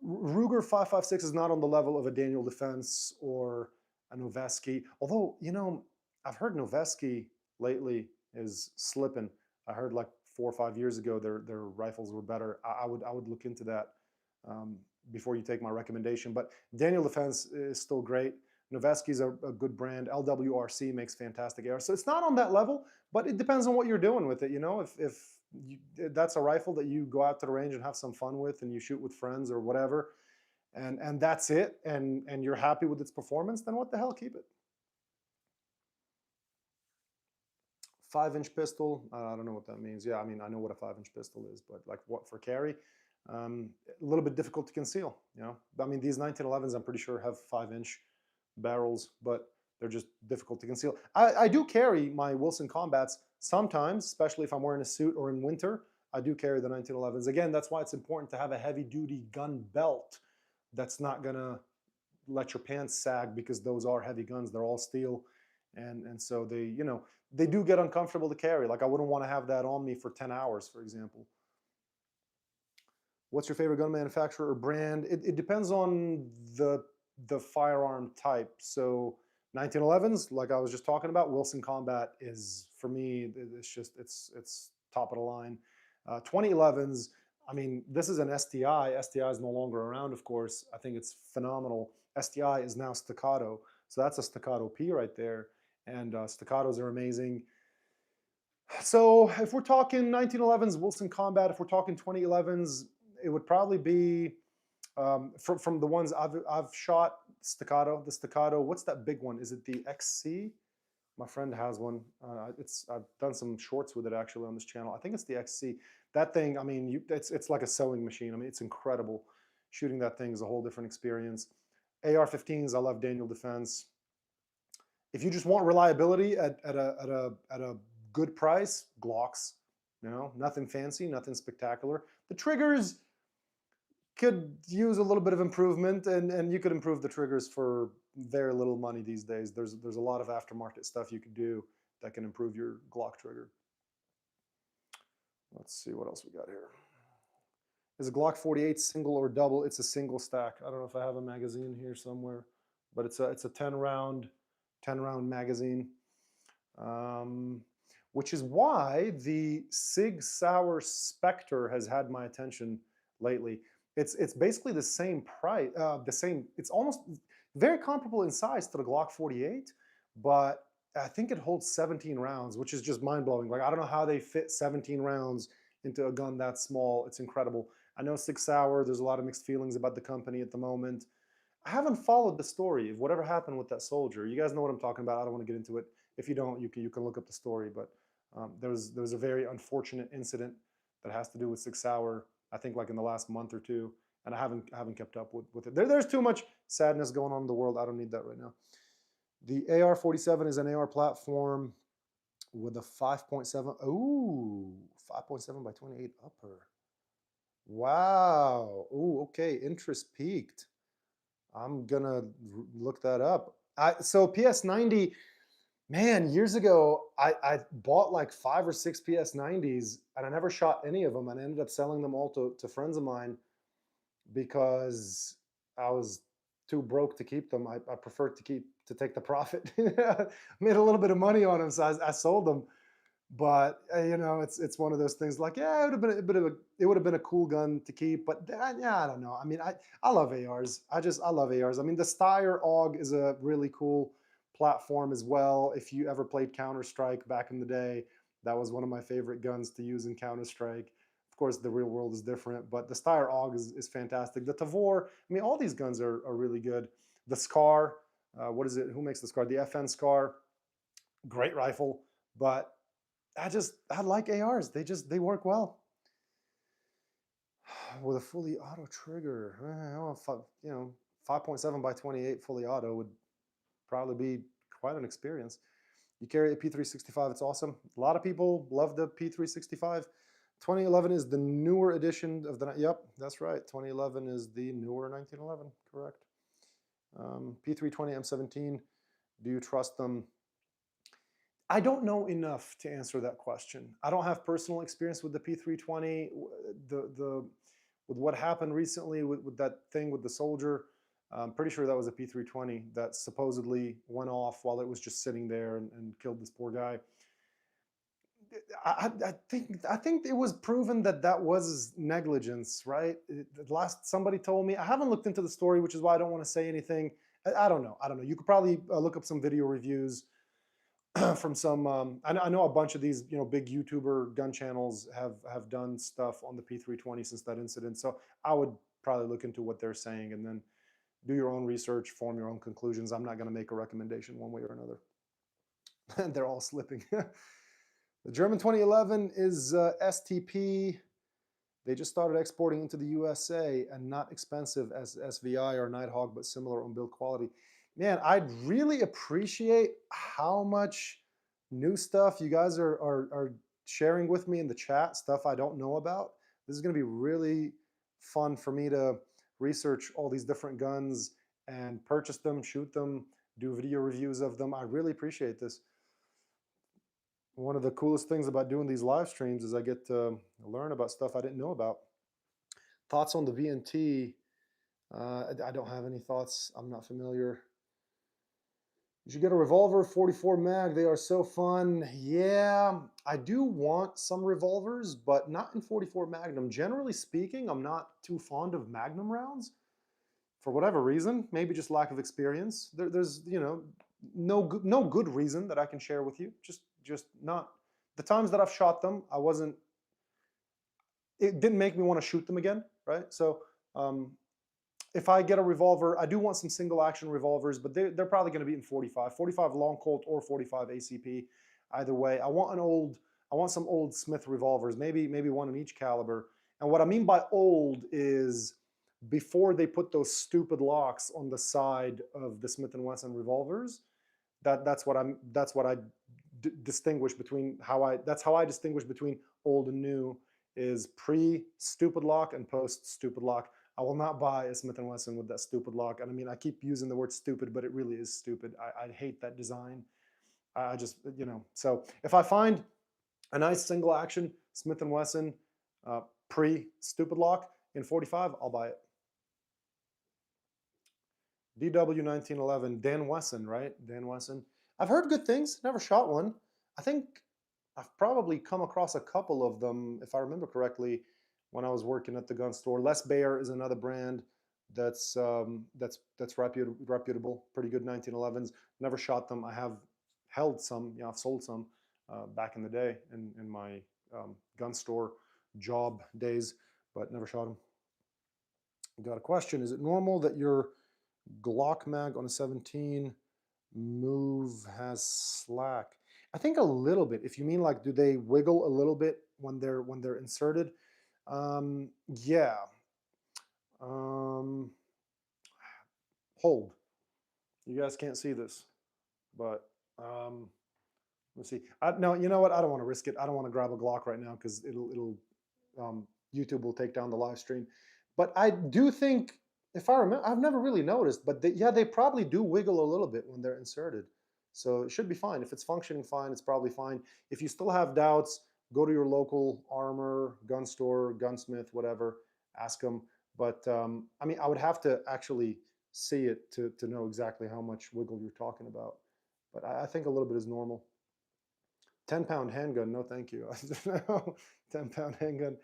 Ruger 556 is not on the level of a Daniel Defense or a Noveske. Although, I've heard Noveske lately is slipping. I heard like 4 or 5 years ago their rifles were better. I would look into that before you take my recommendation. But Daniel Defense is still great. Noveske is a good brand. LWRC makes fantastic arrows. So it's not on that level, but it depends on what you're doing with it. If that's a rifle that you go out to the range and have some fun with, and you shoot with friends or whatever, and that's it, and you're happy with its performance, then what the hell, keep it. 5-inch pistol. I don't know what that means. Yeah, I mean, I know what a 5-inch pistol is, but like what for carry? A little bit difficult to conceal. I mean, these 1911s, I'm pretty sure have 5-inch barrels, but they're just difficult to conceal. I do carry my Wilson Combats sometimes, especially if I'm wearing a suit or in winter. I do carry the 1911s. Again, that's why it's important to have a heavy-duty gun belt that's not gonna let your pants sag, because those are heavy guns. They're all steel, and so they do get uncomfortable to carry. Like, I wouldn't want to have that on me for 10 hours, for example. What's your favorite gun manufacturer or brand? It depends on the firearm type. So 1911s, like I was just talking about, Wilson Combat is, for me, it's top of the line. 2011s, I mean, this is an STI. STI is no longer around, of course. I think it's phenomenal. STI is now Staccato. So that's a Staccato P right there. And Staccatos are amazing. So if we're talking 1911s, Wilson Combat, if we're talking 2011s, it would probably be from the ones I've shot, Staccato. The Staccato, what's that big one? Is it the XC? My friend has one. I've done some shorts with it actually on this channel. I think it's the XC. That thing, I mean, it's like a sewing machine. I mean, it's incredible. Shooting that thing is a whole different experience. AR-15s, I love Daniel Defense. If you just want reliability at a good price, Glocks. Nothing fancy, nothing spectacular. The triggers could use a little bit of improvement, and you could improve the triggers for very little money these days. There's a lot of aftermarket stuff you could do that can improve your Glock trigger. Let's see what else we got here. Is a Glock 48 single or double? It's a single stack. I don't know if I have a magazine here somewhere, but it's a 10 round magazine, which is why the Sig Sauer Spectre has had my attention lately. It's basically the same price, it's almost very comparable in size to the Glock 48, but I think it holds 17 rounds, which is just mind-blowing. Like, I don't know how they fit 17 rounds into a gun that small. It's incredible. I know Sig Sauer, there's a lot of mixed feelings about the company at the moment. I haven't followed the story of whatever happened with that soldier. You guys know what I'm talking about. I don't want to get into it. If you don't, you can look up the story. But there was a very unfortunate incident that has to do with Sig Sauer, I think like in the last month or two. and I haven't kept up with it. There's too much sadness going on in the world. I don't need that right now. The AR-47 is an AR platform with a 5.7. Ooh, 5.7 by 28 upper. Wow. Ooh, okay. Interest peaked. I'm gonna look that up. So PS90, man, years ago, I bought like 5 or 6 PS90s and I never shot any of them, and I ended up selling them all to friends of mine because I was too broke to keep them. I preferred to take the profit. Made a little bit of money on them, so I sold them. But it's one of those things. Like, yeah, it would have been a bit of a it would have been a cool gun to keep, but yeah, I don't know. I mean, I love ARs. I love ARs. I mean, the Steyr AUG is a really cool platform as well. If you ever played Counter Strike back in the day, that was one of my favorite guns to use in Counter Strike. Of course, the real world is different, but the Steyr AUG is fantastic. The Tavor, I mean, all these guns are really good. The Scar, what is it? Who makes the Scar? The FN Scar, great rifle, but I like ARs. They work well with a fully auto trigger. 5.7 by 28 fully auto would probably be quite an experience. You carry a P365, it's awesome. A lot of people love the P365. 2011 is the newer edition of the. Yep, that's right. 2011 is the newer 1911. Correct. P320 M17. Do you trust them? I don't know enough to answer that question. I don't have personal experience with the P320. With what happened recently with that thing with the soldier, I'm pretty sure that was a P320 that supposedly went off while it was just sitting there and killed this poor guy. I think it was proven that was negligence, right? Somebody told me. I haven't looked into the story, which is why I don't want to say anything. I don't know. I don't know. You could probably look up some video reviews from some. I know a bunch of these big YouTuber gun channels have done stuff on the P320 since that incident. So I would probably look into what they're saying and then do your own research, form your own conclusions. I'm not going to make a recommendation one way or another. They're all slipping. The German 2011 is STP. They just started exporting into the USA and not expensive as SVI or Nighthawk, but similar on build quality. Man, I'd really appreciate how much new stuff you guys are sharing with me in the chat, stuff I don't know about. This is going to be really fun for me to research all these different guns and purchase them, shoot them, do video reviews of them. I really appreciate this. One of the coolest things about doing these live streams is I get to learn about stuff I didn't know about. Thoughts on the VNT? I don't have any thoughts. I'm not familiar. You should get a revolver, 44 mag. They are so fun. Yeah, I do want some revolvers, but not in 44 Magnum. Generally speaking, I'm not too fond of Magnum rounds for whatever reason. Maybe just lack of experience. There's no good reason that I can share with you. Just not. The times that I've shot them, it didn't make me want to shoot them again, right? So if I get a revolver, I do want some single action revolvers, but they're probably going to be in 45 long Colt or 45 ACP. Either way, I want some old Smith revolvers, maybe one in each caliber. And what I mean by old is before they put those stupid locks on the side of the Smith & Wesson revolvers. That's what I distinguish between that's how I distinguish between old and new, is pre stupid lock and post stupid lock. I will not buy a Smith & Wesson with that stupid lock. And I mean, I keep using the word stupid, but it really is stupid. I hate that design. I just, so if I find a nice single action Smith & Wesson pre-stupid lock in 45, I'll buy it. DW 1911, Dan Wesson, right? Dan Wesson. I've heard good things, never shot one. I think I've probably come across a couple of them, if I remember correctly, when I was working at the gun store. Les Baer is another brand that's reputable, pretty good 1911s. Never shot them. I have held some, I've sold some back in the day in my gun store job days, but never shot them. Got a question. Is it normal that your Glock mag on a 17 move has slack? I think a little bit. If you mean like, do they wiggle a little bit when they're inserted? Yeah. Um, hold. You guys can't see this, but let's see. No, you know what? I don't want to risk it. I don't want to grab a Glock right now because YouTube will take down the live stream. But I do think, if I remember, I've never really noticed, but yeah, they probably do wiggle a little bit when they're inserted. So it should be fine. If it's functioning fine, it's probably fine. If you still have doubts, go to your local armor, gun store, gunsmith, whatever, ask them. But I mean, I would have to actually see it to know exactly how much wiggle you're talking about. But I think a little bit is normal. 10-pound handgun, no thank you. 10-pound handgun.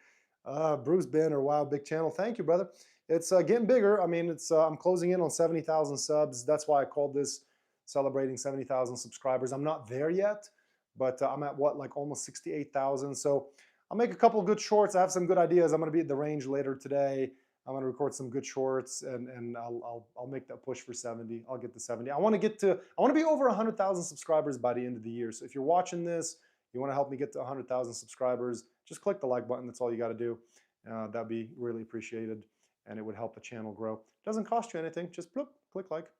Bruce Banner, wow, big channel. Thank you, brother. It's getting bigger. I mean, it's I'm closing in on 70,000 subs. That's why I called this celebrating 70,000 subscribers. I'm not there yet, but I'm at what, like almost 68,000. So I'll make a couple of good shorts. I have some good ideas. I'm going to be at the range later today. I'm going to record some good shorts, and I'll make that push for 70. I'll get to 70. I want to be over 100,000 subscribers by the end of the year. So if you're watching this, you want to help me get to 100,000 subscribers, just click the like button. That's all you got to do. That'd be really appreciated, and it would help the channel grow. It doesn't cost you anything. Just bloop, click like.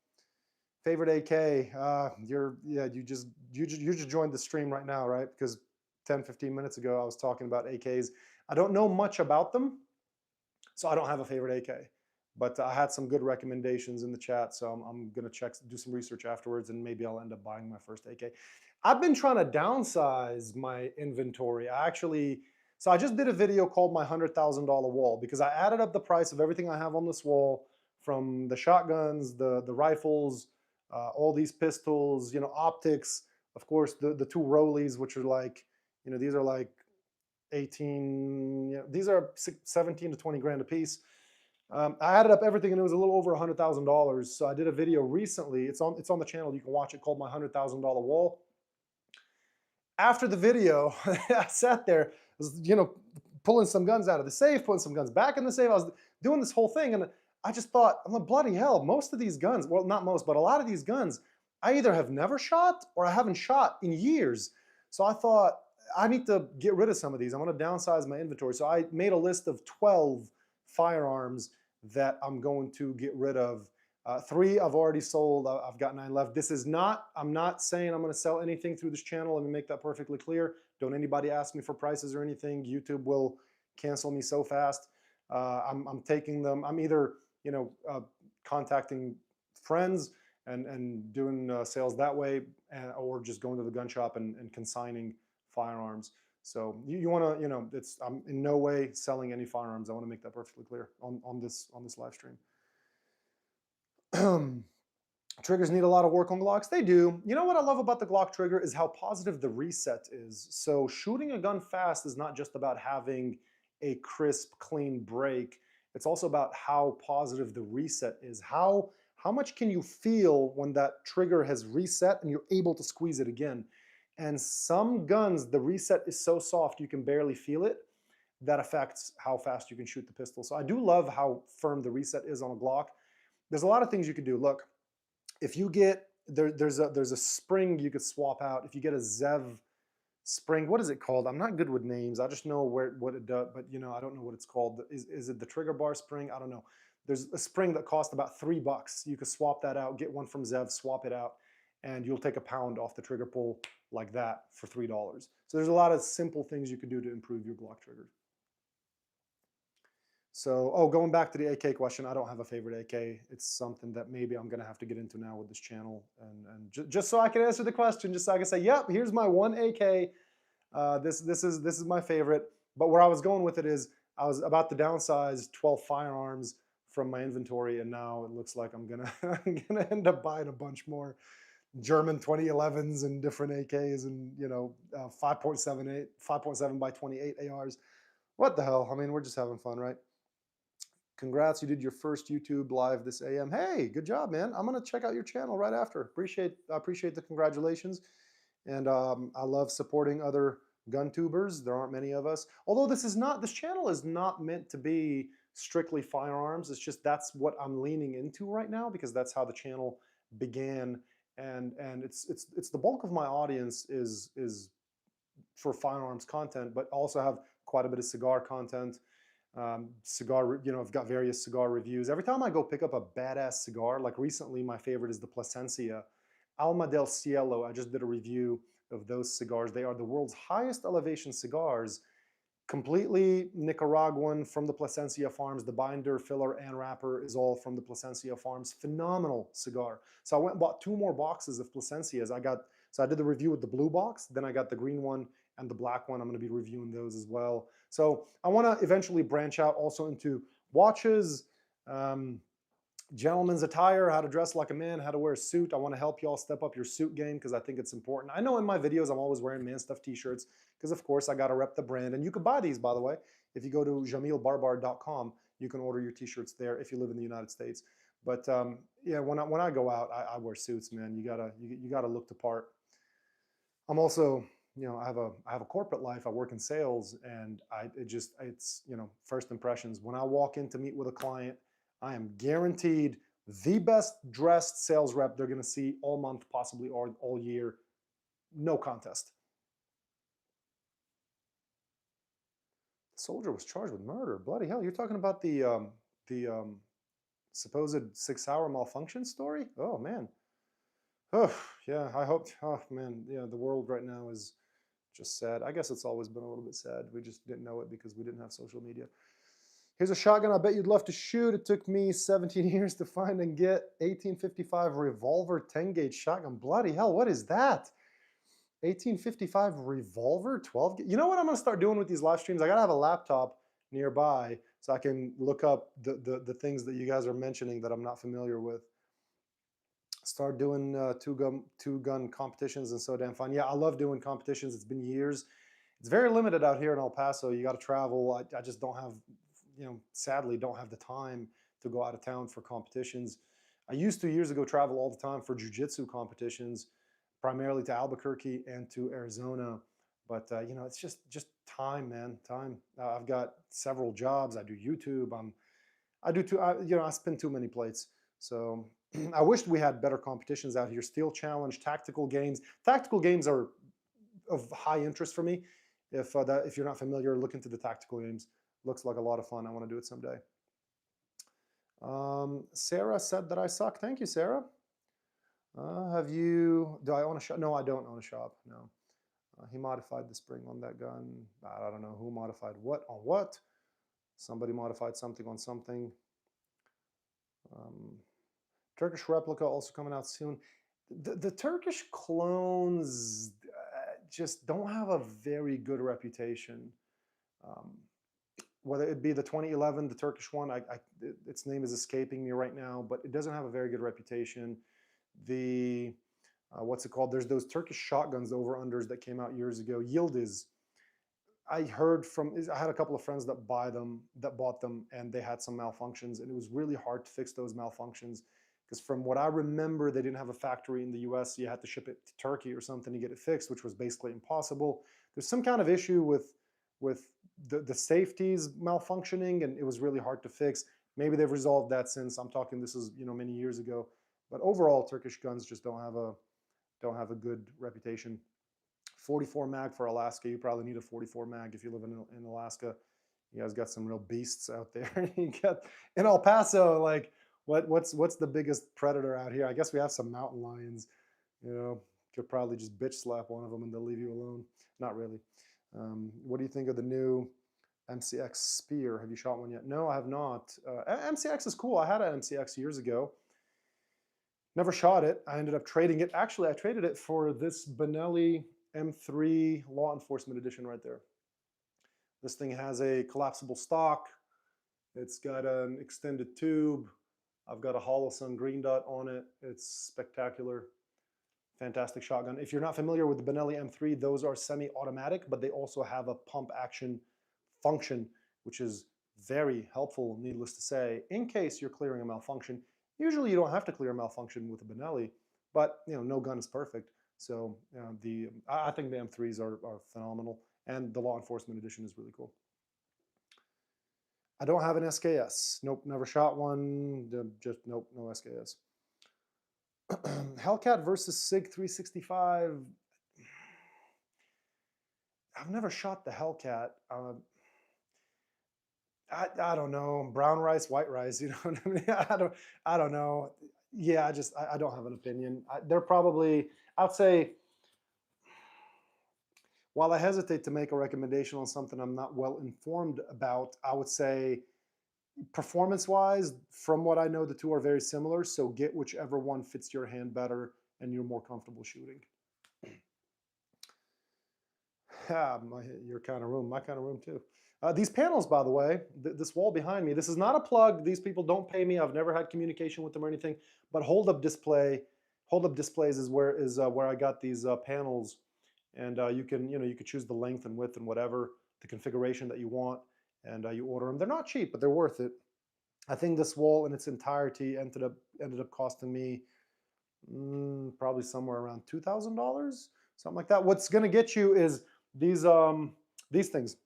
Favorite AK? You just joined the stream right now, right? Because 10-15 minutes ago I was talking about AKs. I don't know much about them, so I don't have a favorite AK. But I had some good recommendations in the chat, so I'm gonna do some research afterwards, and maybe I'll end up buying my first AK. I've been trying to downsize my inventory. So I just did a video called my $100,000 wall, because I added up the price of everything I have on this wall, from the shotguns, the rifles, all these pistols, optics, of course, the two Rollies, which are like, these are like 18, these are 17 to 20 grand a piece. I added up everything, and it was a little over $100,000. So I did a video recently. It's on the channel. You can watch it, called my $100,000 wall. After the video, I sat there, was, pulling some guns out of the safe, putting some guns back in the safe. I was doing this whole thing, and I just thought, I'm like, bloody hell, most of these guns, well, not most, but a lot of these guns, I either have never shot or I haven't shot in years. So I thought, I need to get rid of some of these. I'm going to downsize my inventory. So I made a list of 12 firearms that I'm going to get rid of. 3 I've already sold. I've got 9 left. I'm not saying I'm going to sell anything through this channel. Let me make that perfectly clear. Don't anybody ask me for prices or anything. YouTube will cancel me so fast. I'm taking them. I'm either, contacting friends and doing sales that way, or just going to the gun shop and consigning firearms. So you want to, I'm in no way selling any firearms. I want to make that perfectly clear on this live stream. Triggers need a lot of work on Glocks. They do. You know what I love about the Glock trigger is how positive the reset is. So shooting a gun fast is not just about having a crisp, clean break. It's also about how positive the reset is. How much can you feel when that trigger has reset and you're able to squeeze it again? And some guns, the reset is so soft you can barely feel it. That affects how fast you can shoot the pistol. So I do love how firm the reset is on a Glock. There's a lot of things you can do. Look, if you get, there's a spring you could swap out. If you get a Zev spring, what is it called? I'm not good with names. I just know what it does, but I don't know what it's called. Is it the trigger bar spring? I don't know. There's a spring that costs about $3. You could swap that out, get one from Zev, swap it out, and you'll take a pound off the trigger pull like that for $3. So there's a lot of simple things you can do to improve your Glock triggers. So, going back to the AK question, I don't have a favorite AK. It's something that maybe I'm going to have to get into now with this channel. And just so I can answer the question, just so I can say, yep, here's my one AK. This is my favorite. But where I was going with it is I was about to downsize 12 firearms from my inventory, and now it looks like I'm gonna end up buying a bunch more German 2011s and different AKs, and 5.7 by 28 ARs. What the hell? I mean, we're just having fun, right? Congrats, you did your first YouTube live this AM. Hey, good job, man. I'm gonna check out your channel right after. I appreciate the congratulations. And I love supporting other gun tubers. There aren't many of us. Although this channel is not meant to be strictly firearms. It's just that's what I'm leaning into right now, because that's how the channel began. And it's the bulk of my audience is for firearms content, but also have quite a bit of cigar content. Cigar, I've got various cigar reviews. Every time I go pick up a badass cigar, like recently, my favorite is the Plasencia Alma del Cielo. I just did a review of those cigars. They are the world's highest elevation cigars, completely Nicaraguan from the Plasencia farms. The binder, filler, and wrapper is all from the Plasencia farms. Phenomenal cigar. So I went and bought 2 more boxes of Plasencias. I did the review with the blue box, then I got the green one and the black one. I'm going to be reviewing those as well. So I want to eventually branch out also into watches, gentleman's attire, how to dress like a man, how to wear a suit. I want to help y'all step up your suit game because I think it's important. I know in my videos I'm always wearing Man Stuff t-shirts because of course I got to rep the brand. And you can buy these, by the way. If you go to jamilbarbar.com, you can order your t-shirts there if you live in the United States. But yeah, when I go out, I wear suits, man. You gotta look the part. I'm also, I have a corporate life. I work in sales, and it's first impressions. When I walk in to meet with a client, I am guaranteed the best dressed sales rep they're going to see all month, possibly all year. No contest. The soldier was charged with murder. Bloody hell! You're talking about the supposed 6-hour malfunction story? Oh man. Oh yeah. I hope. Oh man. Yeah. The world right now is just sad. I guess it's always been a little bit sad. We just didn't know it because we didn't have social media. Here's a shotgun I bet you'd love to shoot. It took me 17 years to find and get. 1855 revolver 10-gauge shotgun. Bloody hell, what is that? 1855 revolver 12 gauge. You know what I'm going to start doing with these live streams? I got to have a laptop nearby so I can look up the things that you guys are mentioning that I'm not familiar with. Start doing two gun competitions and so damn fun. Yeah, I love doing competitions. It's been years. It's very limited out here in El Paso. You got to travel. I just don't have, sadly, don't have the time to go out of town for competitions. I used to years ago travel all the time for jiu-jitsu competitions, primarily to Albuquerque and to Arizona. But it's just time, man, time. I've got several jobs. I do YouTube. I spin too many plates. So I wished we had better competitions out here. Steel Challenge, tactical games. Tactical games are of high interest for me. If you're not familiar, look into the tactical games. Looks like a lot of fun. I want to do it someday. Sarah said that I suck. Thank you, Sarah. Do I own a shop? No, I don't own a shop. No. He modified the spring on that gun. I don't know who modified what on what. Somebody modified something on something. Turkish replica also coming out soon. The Turkish clones just don't have a very good reputation. Whether it be the 2011, the Turkish one, its name is escaping me right now, but it doesn't have a very good reputation. What's it called? There's those Turkish shotguns, over-unders that came out years ago. Yildiz. I had a couple of friends that bought them, and they had some malfunctions, and it was really hard to fix those malfunctions because from what I remember, they didn't have a factory in the US. So you had to ship it to Turkey or something to get it fixed, which was basically impossible. There's some kind of issue with the safeties malfunctioning, and it was really hard to fix. Maybe they've resolved that since. I'm talking this is many years ago, but overall Turkish guns just don't have a good reputation. 44 mag for Alaska. You probably need a 44 mag if you live in Alaska. You guys got some real beasts out there. You got in El Paso, like what's the biggest predator out here? I guess we have some mountain lions. Could probably just bitch slap one of them and they'll leave you alone. Not really. What do you think of the new MCX Spear? Have you shot one yet? No, I have not. MCX is cool. I had an MCX years ago. Never shot it. I ended up trading it. Actually, I traded it for this Benelli M3 Law Enforcement Edition right there. This thing has a collapsible stock. It's got an extended tube. I've got a Holosun green dot on it. It's spectacular. Fantastic shotgun. If you're not familiar with the Benelli M3, those are semi-automatic, but they also have a pump action function, which is very helpful, needless to say, in case you're clearing a malfunction. Usually you don't have to clear a malfunction with a Benelli, but no gun is perfect. So I think the M3s are phenomenal, and the Law Enforcement Edition is really cool. I don't have an SKS. Nope, never shot one. Nope, no SKS. Hellcat versus SIG 365. I've never shot the Hellcat. I don't know, brown rice, white rice. You know what I mean? I don't know. Yeah, I don't have an opinion. They're probably, I'd say, while I hesitate to make a recommendation on something I'm not well informed about, I would say performance wise, from what I know, the two are very similar. So get whichever one fits your hand better and you're more comfortable shooting. Your kind of room, my kind of room too. These panels, by the way, this wall behind me, this is not a plug. These people don't pay me. I've never had communication with them or anything. But hold up displays is where I got these panels, and you could choose the length and width and whatever the configuration that you want, and you order them. They're not cheap, but they're worth it. I think this wall in its entirety ended up costing me probably somewhere around $2,000, something like that. What's going to get you is these these things,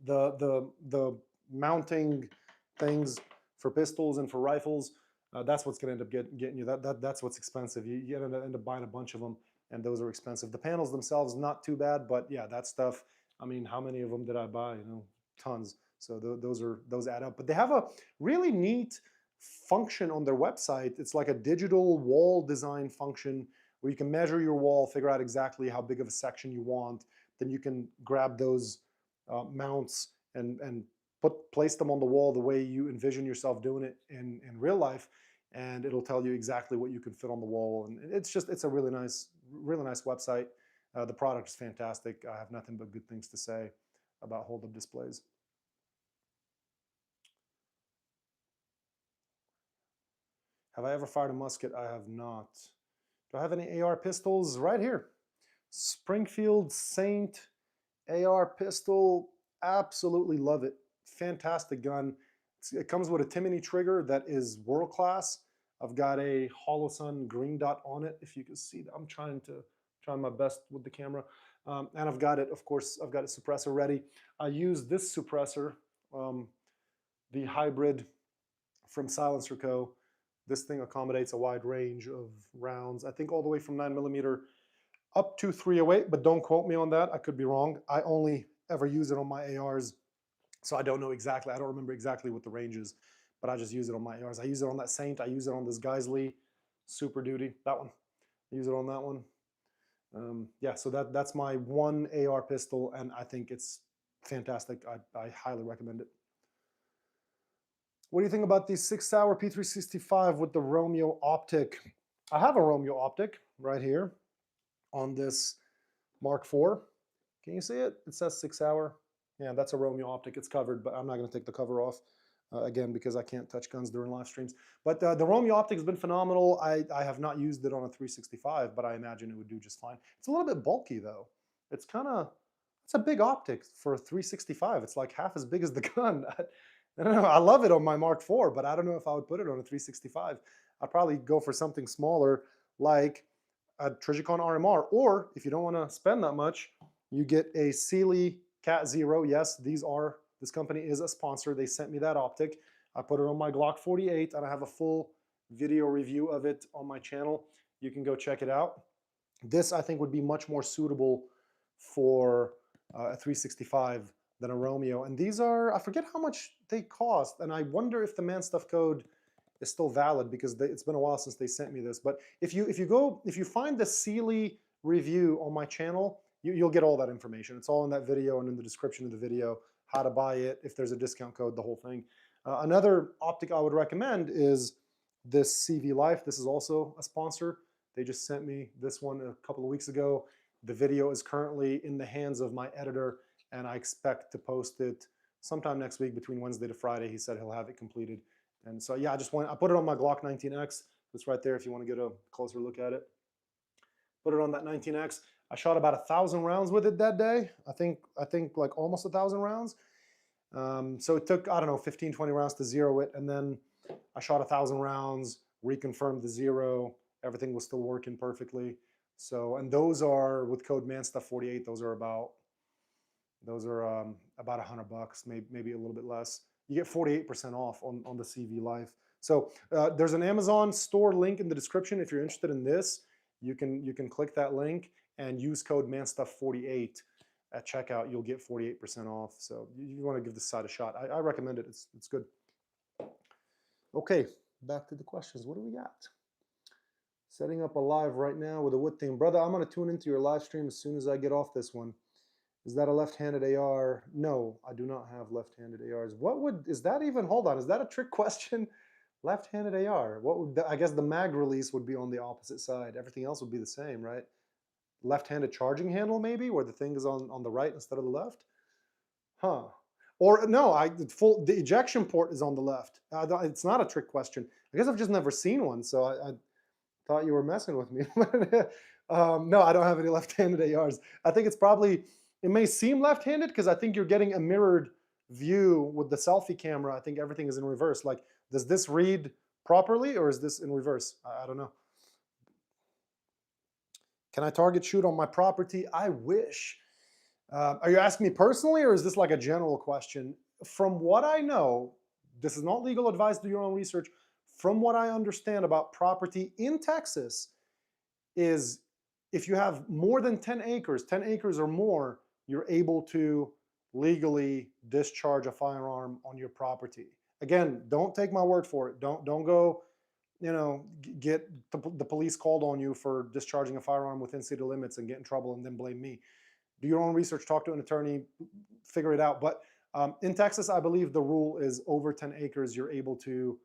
the mounting things for pistols and for rifles. That's what's going to end up getting you. That's what's expensive. You end up buying a bunch of them, and those are expensive. The panels themselves not too bad, but yeah, that stuff. I mean, how many of them did I buy? You know, tons. So those add up. But they have a really neat function on their website. It's like a digital wall design function where you can measure your wall, figure out exactly how big of a section you want. Then you can grab those mounts and place them on the wall the way you envision yourself doing it in real life, and it'll tell you exactly what you can fit on the wall. And it's a really nice website. The product is fantastic. I have nothing but good things to say about hold up displays. Have I ever fired a musket? I have not. Do I have any AR pistols? Right here. Springfield Saint AR pistol. Absolutely love it. Fantastic gun. It comes with a Timney trigger that is world class. I've got a Holosun green dot on it. If you can see, I'm trying my best with the camera. And I've got it, of course, I've got a suppressor ready. I use this suppressor, the hybrid from Silencer Co. This thing accommodates a wide range of rounds. I think all the way from 9mm up to 308, but don't quote me on that. I could be wrong. I only ever use it on my ARs, so I don't know exactly. I don't remember exactly what the range is, but I just use it on my ARs. I use it on that Saint. I use it on this Geissele Super Duty. That one. I use it on that one. Yeah, so that's my one AR pistol, and I think it's fantastic. I highly recommend it. What do you think about the 6 Hour P365 with the Romeo optic? I have a Romeo optic right here on this Mark IV. Can you see it? It says 6 Hour. Yeah, that's a Romeo optic. It's covered, but I'm not going to take the cover off again because I can't touch guns during live streams. But the Romeo optic has been phenomenal. I have not used it on a 365, but I imagine it would do just fine. It's a little bit bulky though. It's a big optic for a 365. It's like half as big as the gun. I don't know. I love it on my Mark IV, but I don't know if I would put it on a 365. I'd probably go for something smaller like a Trijicon RMR, or if you don't want to spend that much, you get a Sealy Cat Zero. Yes, this company is a sponsor. They sent me that optic. I put it on my Glock 48, and I have a full video review of it on my channel. You can go check it out. This, I think, would be much more suitable for a 365 than a Romeo. And these are, I forget how much they cost, and I wonder if the Man Stuff code is still valid because it's been a while since they sent me this. But if you find the Sealy review on my channel, you'll get all that information. It's all in that video and in the description of the video, how to buy it, if there's a discount code, the whole thing. Another optic I would recommend is this CV Life. This is also a sponsor. They just sent me this one a couple of weeks ago. The video is currently in the hands of my editor, and I expect to post it sometime next week between Wednesday to Friday. He said he'll have it completed. And so, yeah, I put it on my Glock 19X. It's right there if you want to get a closer look at it. Put it on that 19X. I shot about 1,000 rounds with it that day. I think like almost 1,000 rounds. So it took, I don't know, 15, 20 rounds to zero it. And then I shot 1,000 rounds, reconfirmed the zero. Everything was still working perfectly. So, and those are with code MANSTUFF48. Those are about $100, maybe a little bit less. You get 48% off on the CV Life. So there's an Amazon store link in the description. If you're interested in this, you can click that link and use code MANSTUFF48. at checkout, you'll get 48% off. So you want to give this side a shot. I recommend it. It's good. Okay, back to the questions. What do we got? Setting up a live right now with a wood theme. Brother, I'm going to tune into your live stream as soon as I get off this one. Is that a left-handed AR? No, I do not have left-handed ARs. What would, is that even, hold on, is that a trick question? Left-handed AR. What would, I guess the mag release would be on the opposite side. Everything else would be the same, right? Left-handed charging handle maybe, where the thing is on the right instead of the left? Huh. Or no, the ejection port is on the left. It's not a trick question. I guess I've just never seen one, so I thought you were messing with me. No, I don't have any left-handed ARs. I think it's probably, it may seem left-handed because I think you're getting a mirrored view with the selfie camera. I think everything is in reverse. Like, does this read properly or is this in reverse? I don't know. Can I target shoot on my property? I wish. Are you asking me personally or is this like a general question? From what I know, this is not legal advice, do your own research. From what I understand about property in Texas is if you have more than 10 acres or more, you're able to legally discharge a firearm on your property. Again, don't take my word for it. Don't go, get the police called on you for discharging a firearm within city limits and get in trouble and then blame me. Do your own research, talk to an attorney, figure it out. But in Texas, I believe the rule is over 10 acres, you're able to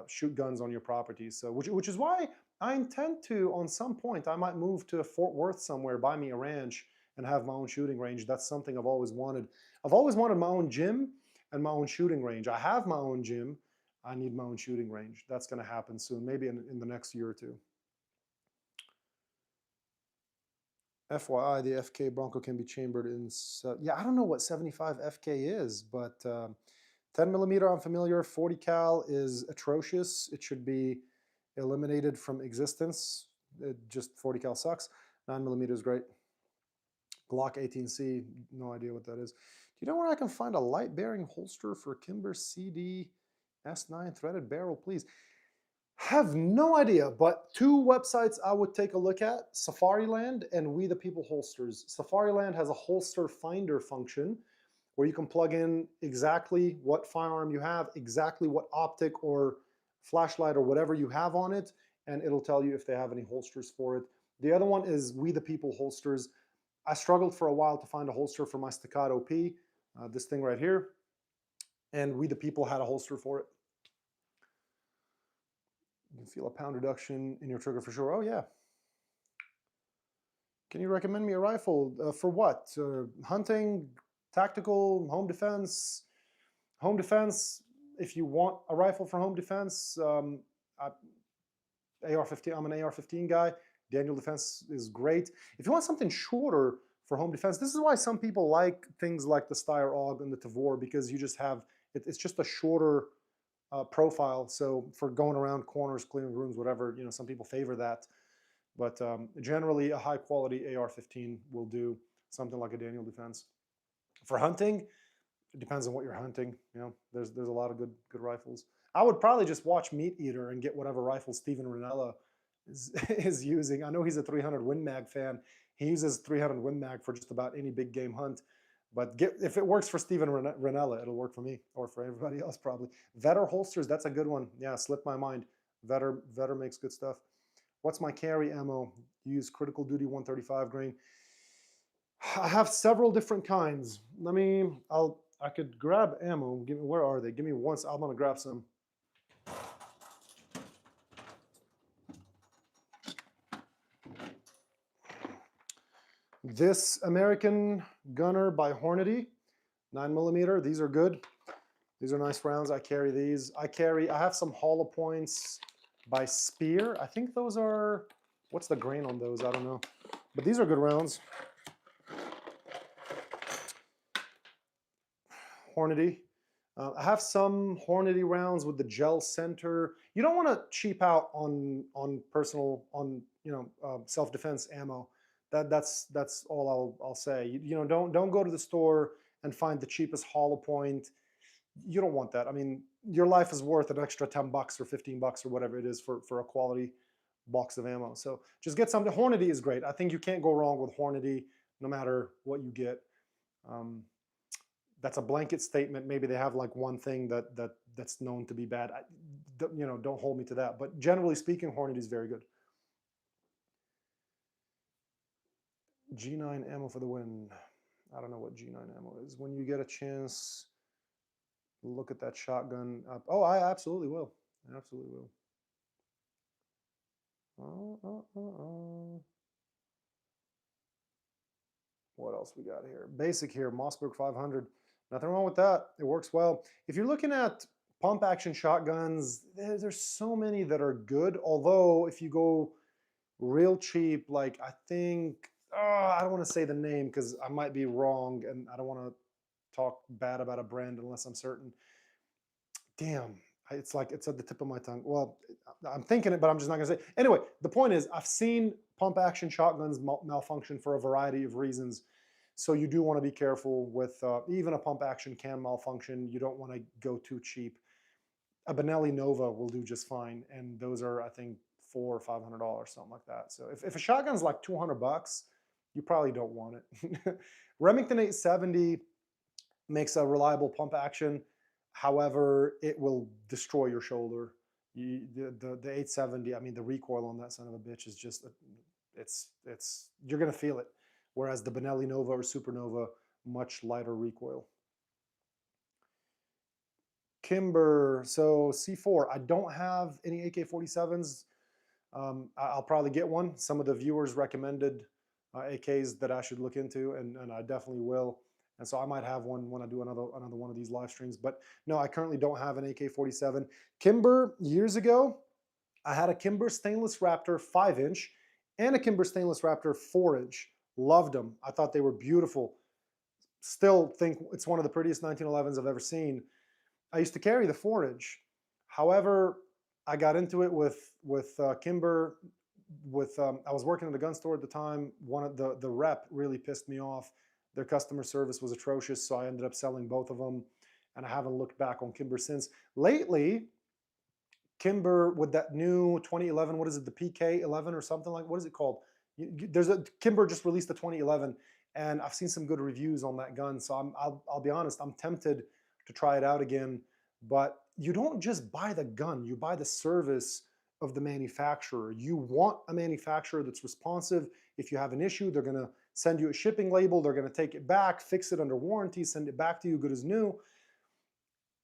shoot guns on your property. So, which is why I intend to, on some point, I might move to Fort Worth somewhere, buy me a ranch, and have my own shooting range. That's something I've always wanted. I've always wanted my own gym and my own shooting range. I have my own gym. I need my own shooting range. That's going to happen soon, maybe in the next year or two. FYI, the FK Bronco can be chambered in, yeah, I don't know what 75 FK is, but 10 millimeter, I'm familiar. 40 cal is atrocious. It should be eliminated from existence. Just 40 cal sucks. 9 millimeter is great. Glock 18C, no idea what that is. Do you know where I can find a light bearing holster for Kimber CD S9 threaded barrel, please? Have no idea, but two websites I would take a look at, Safariland and We the People Holsters. Safariland has a holster finder function where you can plug in exactly what firearm you have, exactly what optic or flashlight or whatever you have on it, and it'll tell you if they have any holsters for it. The other one is We the People Holsters. I struggled for a while to find a holster for my Staccato P, this thing right here, and We the People had a holster for it. You can feel a pound reduction in your trigger for sure. Oh yeah. Can you recommend me a rifle? For what? Hunting, tactical, home defense? Home defense, if you want a rifle for home defense, AR-15, I'm an AR-15 guy. Daniel Defense is great. If you want something shorter for home defense, this is why some people like things like the Steyr AUG and the Tavor, because you just have, it's just a shorter profile. So for going around corners, clearing rooms, whatever, some people favor that. But generally, a high quality AR-15 will do something like a Daniel Defense. For hunting, it depends on what you're hunting. There's a lot of good rifles. I would probably just watch Meat Eater and get whatever rifle Steven Rinella is using. I know he's a 300 Win Mag fan. He uses 300 Win Mag for just about any big game hunt. But if it works for Steven Rinella, it'll work for me or for everybody else probably. Vetter holsters, that's a good one. Yeah, slipped my mind. Vetter makes good stuff. What's my carry ammo? Use critical duty 135 grain. I have several different kinds. I could grab ammo. Where are they? Give me one. I'm gonna grab some. This American Gunner by Hornady, 9mm. These are good. These are nice rounds. I carry these. I have some hollow points by Spear. I think those are, what's the grain on those? I don't know. But these are good rounds. Hornady. I have some Hornady rounds with the gel center. You don't want to cheap out on self-defense ammo. That's all I'll say. Don't go to the store and find the cheapest hollow point. You don't want that. I mean, your life is worth an extra $10 or $15 or whatever it is for a quality box of ammo. So just get something. Hornady is great. I think you can't go wrong with Hornady. no matter what you get. Um, that's a blanket statement. Maybe they have like one thing that's known to be bad. Don't hold me to that. But generally speaking, Hornady is very good. G9 ammo for the win. I don't know what G9 ammo is. When you get a chance, look at that shotgun up. Oh, I absolutely will. Absolutely will. What else we got here? Basic here, Mossberg 500. Nothing wrong with that. It works well. If you're looking at pump action shotguns, there's so many that are good. Although if you go real cheap, like I think, I don't want to say the name because I might be wrong and I don't want to talk bad about a brand unless I'm certain. Damn, it's like it's at the tip of my tongue. Well, I'm thinking it, but I'm just not gonna say. Anyway, the point is, I've seen pump action shotguns malfunction for a variety of reasons. So you do want to be careful with even a pump action can malfunction. You don't want to go too cheap. A Benelli Nova will do just fine, and those are I think $400 or $500, something like that. So if a shotgun's like $200, you probably don't want it. Remington 870 makes a reliable pump action. However, it will destroy your shoulder. The 870, I mean, the recoil on that son of a bitch is just, you're going to feel it. Whereas the Benelli Nova or Supernova, much lighter recoil. Kimber, so C4, I don't have any AK-47s. I'll probably get one. Some of the viewers recommended AKs that I should look into, and I definitely will. And so I might have one when I do another one of these live streams. But no, I currently don't have an AK-47. Kimber, years ago, I had a Kimber Stainless Raptor 5-inch and a Kimber Stainless Raptor 4-inch. Loved them. I thought they were beautiful. Still think it's one of the prettiest 1911s I've ever seen. I used to carry the 4-inch. However, I got into it with Kimber. I was working at a gun store at the time. One of the rep really pissed me off. Their customer service was atrocious, so I ended up selling both of them, and I haven't looked back on Kimber since. Lately, Kimber with that new 2011, what is it, the PK11 or something like? What is it called? There's a Kimber just released the 2011, and I've seen some good reviews on that gun. So I'll be honest, I'm tempted to try it out again. But you don't just buy the gun; you buy the service of the manufacturer. You want a manufacturer that's responsive. If you have an issue, they're going to send you a shipping label. They're going to take it back, fix it under warranty, send it back to you good as new.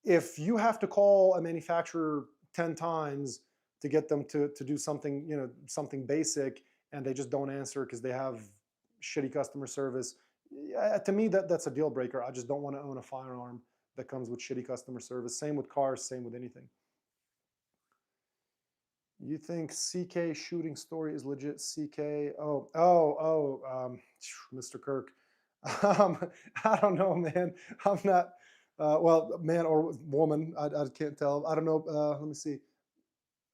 If you have to call a manufacturer 10 times to get them to do something, something basic, and they just don't answer because they have shitty customer service, to me, that's a deal breaker. I just don't want to own a firearm that comes with shitty customer service. Same with cars, same with anything. You think CK shooting story is legit? CK? Mr. Kirk. I don't know, man. I'm not. Well, man or woman, I can't tell. I don't know. Let me see.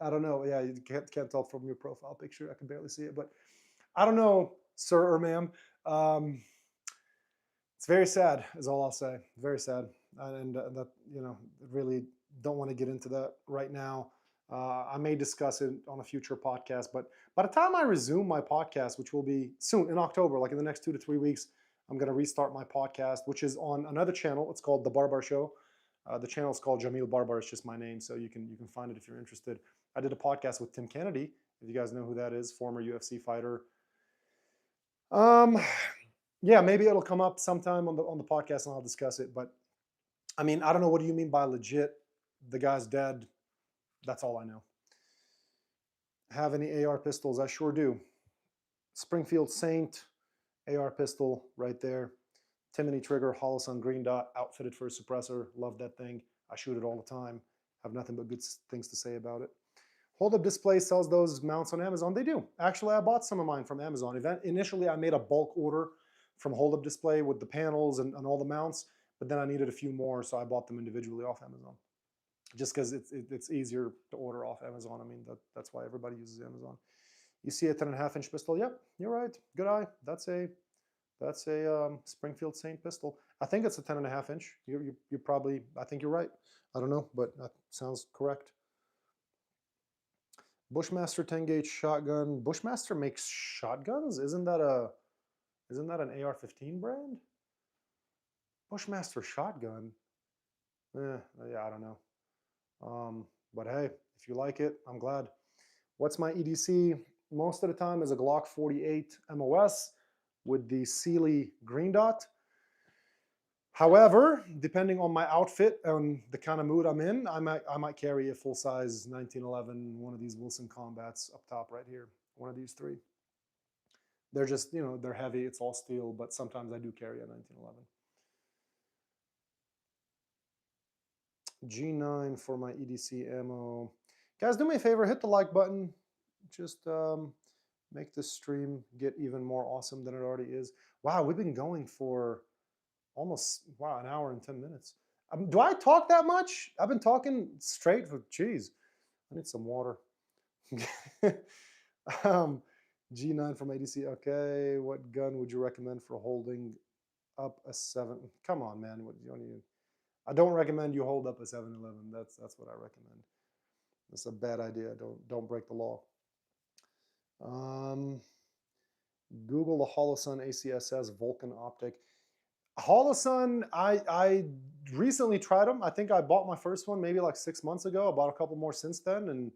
I don't know. Yeah, you can't tell from your profile picture. I can barely see it, but I don't know, sir or ma'am. It's very sad, is all I'll say. Very sad, and that really don't want to get into that right now. I may discuss it on a future podcast, but by the time I resume my podcast, which will be soon in October, like in the next 2 to 3 weeks, I'm going to restart my podcast, which is on another channel. It's called The Barbar Show. The channel is called Jamil Barbar. It's just my name, so you can find it if you're interested. I did a podcast with Tim Kennedy, if you guys know who that is, former UFC fighter. Yeah, maybe it'll come up sometime on the podcast and I'll discuss it. But I mean, I don't know, what do you mean by legit? The guy's dead. That's all I know. Have any AR pistols? I sure do. Springfield Saint AR pistol right there. Timony trigger, Holosun green dot, outfitted for a suppressor. Love that thing. I shoot it all the time. Have nothing but good things to say about it. Hold Up Display sells those mounts on Amazon. They do. Actually, I bought some of mine from Amazon. Initially, I made a bulk order from Hold Up Display with the panels and all the mounts, but then I needed a few more, so I bought them individually off Amazon. Just because it's easier to order off Amazon. I mean, that's why everybody uses Amazon. You see a 10.5-inch pistol? Yep, you're right. Good eye. That's a Springfield Saint pistol. I think it's a 10.5-inch. You probably, I think you're right. I don't know, but that sounds correct. Bushmaster 10-gauge shotgun. Bushmaster makes shotguns? Isn't that Isn't that an AR-15 brand? Bushmaster shotgun. Yeah, I don't know. But hey, if you like it, I'm glad. What's my EDC? Most of the time is a Glock 48 MOS with the Sealy green dot. However, depending on my outfit and the kind of mood I'm in, I might carry a full size 1911, one of these Wilson Combats up top right here, one of these three. They're just, they're heavy, it's all steel, but sometimes I do carry a 1911. G9 for my EDC ammo. Guys, do me a favor, hit the like button. Just make this stream get even more awesome than it already is. Wow, we've been going for almost, an hour and 10 minutes. Do I talk that much? I've been talking straight for, geez, I need some water. G9 from ADC. Okay, what gun would you recommend for holding up a 7? Come on, man. What you don't even, I don't recommend you hold up a 711. That's what I recommend. That's a bad idea. Don't break the law. Google the Holosun ACSS Vulcan optic. Holosun, I recently tried them. I think I bought my first one maybe like 6 months ago. I bought a couple more since then, and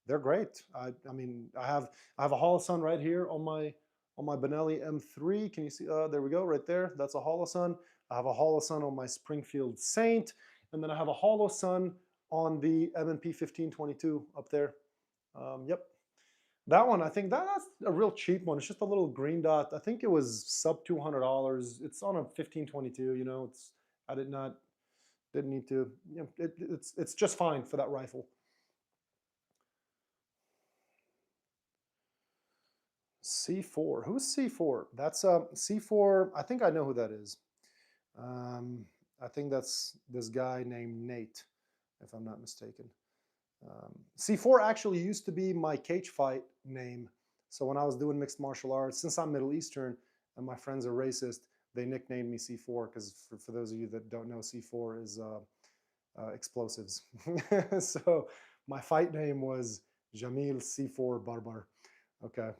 they're great. I mean, I have a Holosun right here on my Benelli M3. Can you see? There we go, right there. That's a Holosun. I have a Holosun on my Springfield Saint, and then I have a Holosun on the M&P 1522 up there. Yep. That one, I think that's a real cheap one. It's just a little green dot. I think it was sub $200. It's on a 1522. Didn't need to. It's just fine for that rifle. C4. Who's C4? That's C4. I think I know who that is. I think that's this guy named Nate, if I'm not mistaken. C4 actually used to be my cage fight name. So when I was doing mixed martial arts, since I'm Middle Eastern and my friends are racist, they nicknamed me C4 because for those of you that don't know, C4 is explosives. So my fight name was Jamil C4 Barbar. Okay.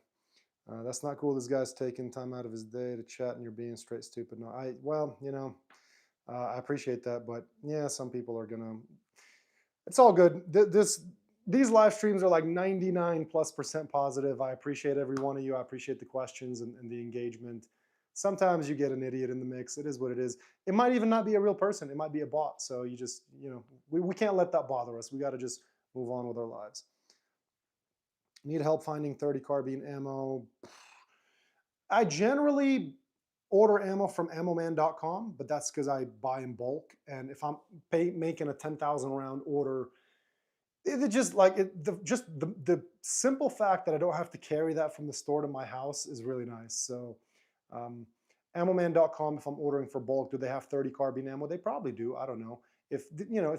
That's not cool. This guy's taking time out of his day to chat and you're being straight stupid. No, I appreciate that, but yeah, some people are gonna, it's all good. These live streams are like 99+% positive. I appreciate every one of you. I appreciate the questions and the engagement. Sometimes you get an idiot in the mix. It is what it is. It might even not be a real person. It might be a bot. So you just, we can't let that bother us. We got to just move on with our lives. Need help finding 30 carbine ammo. I generally order ammo from ammoman.com, but that's because I buy in bulk. And if I'm making a 10,000 round order, the simple fact that I don't have to carry that from the store to my house is really nice. So ammoman.com, if I'm ordering for bulk, do they have 30 carbine ammo? They probably do. I don't know. If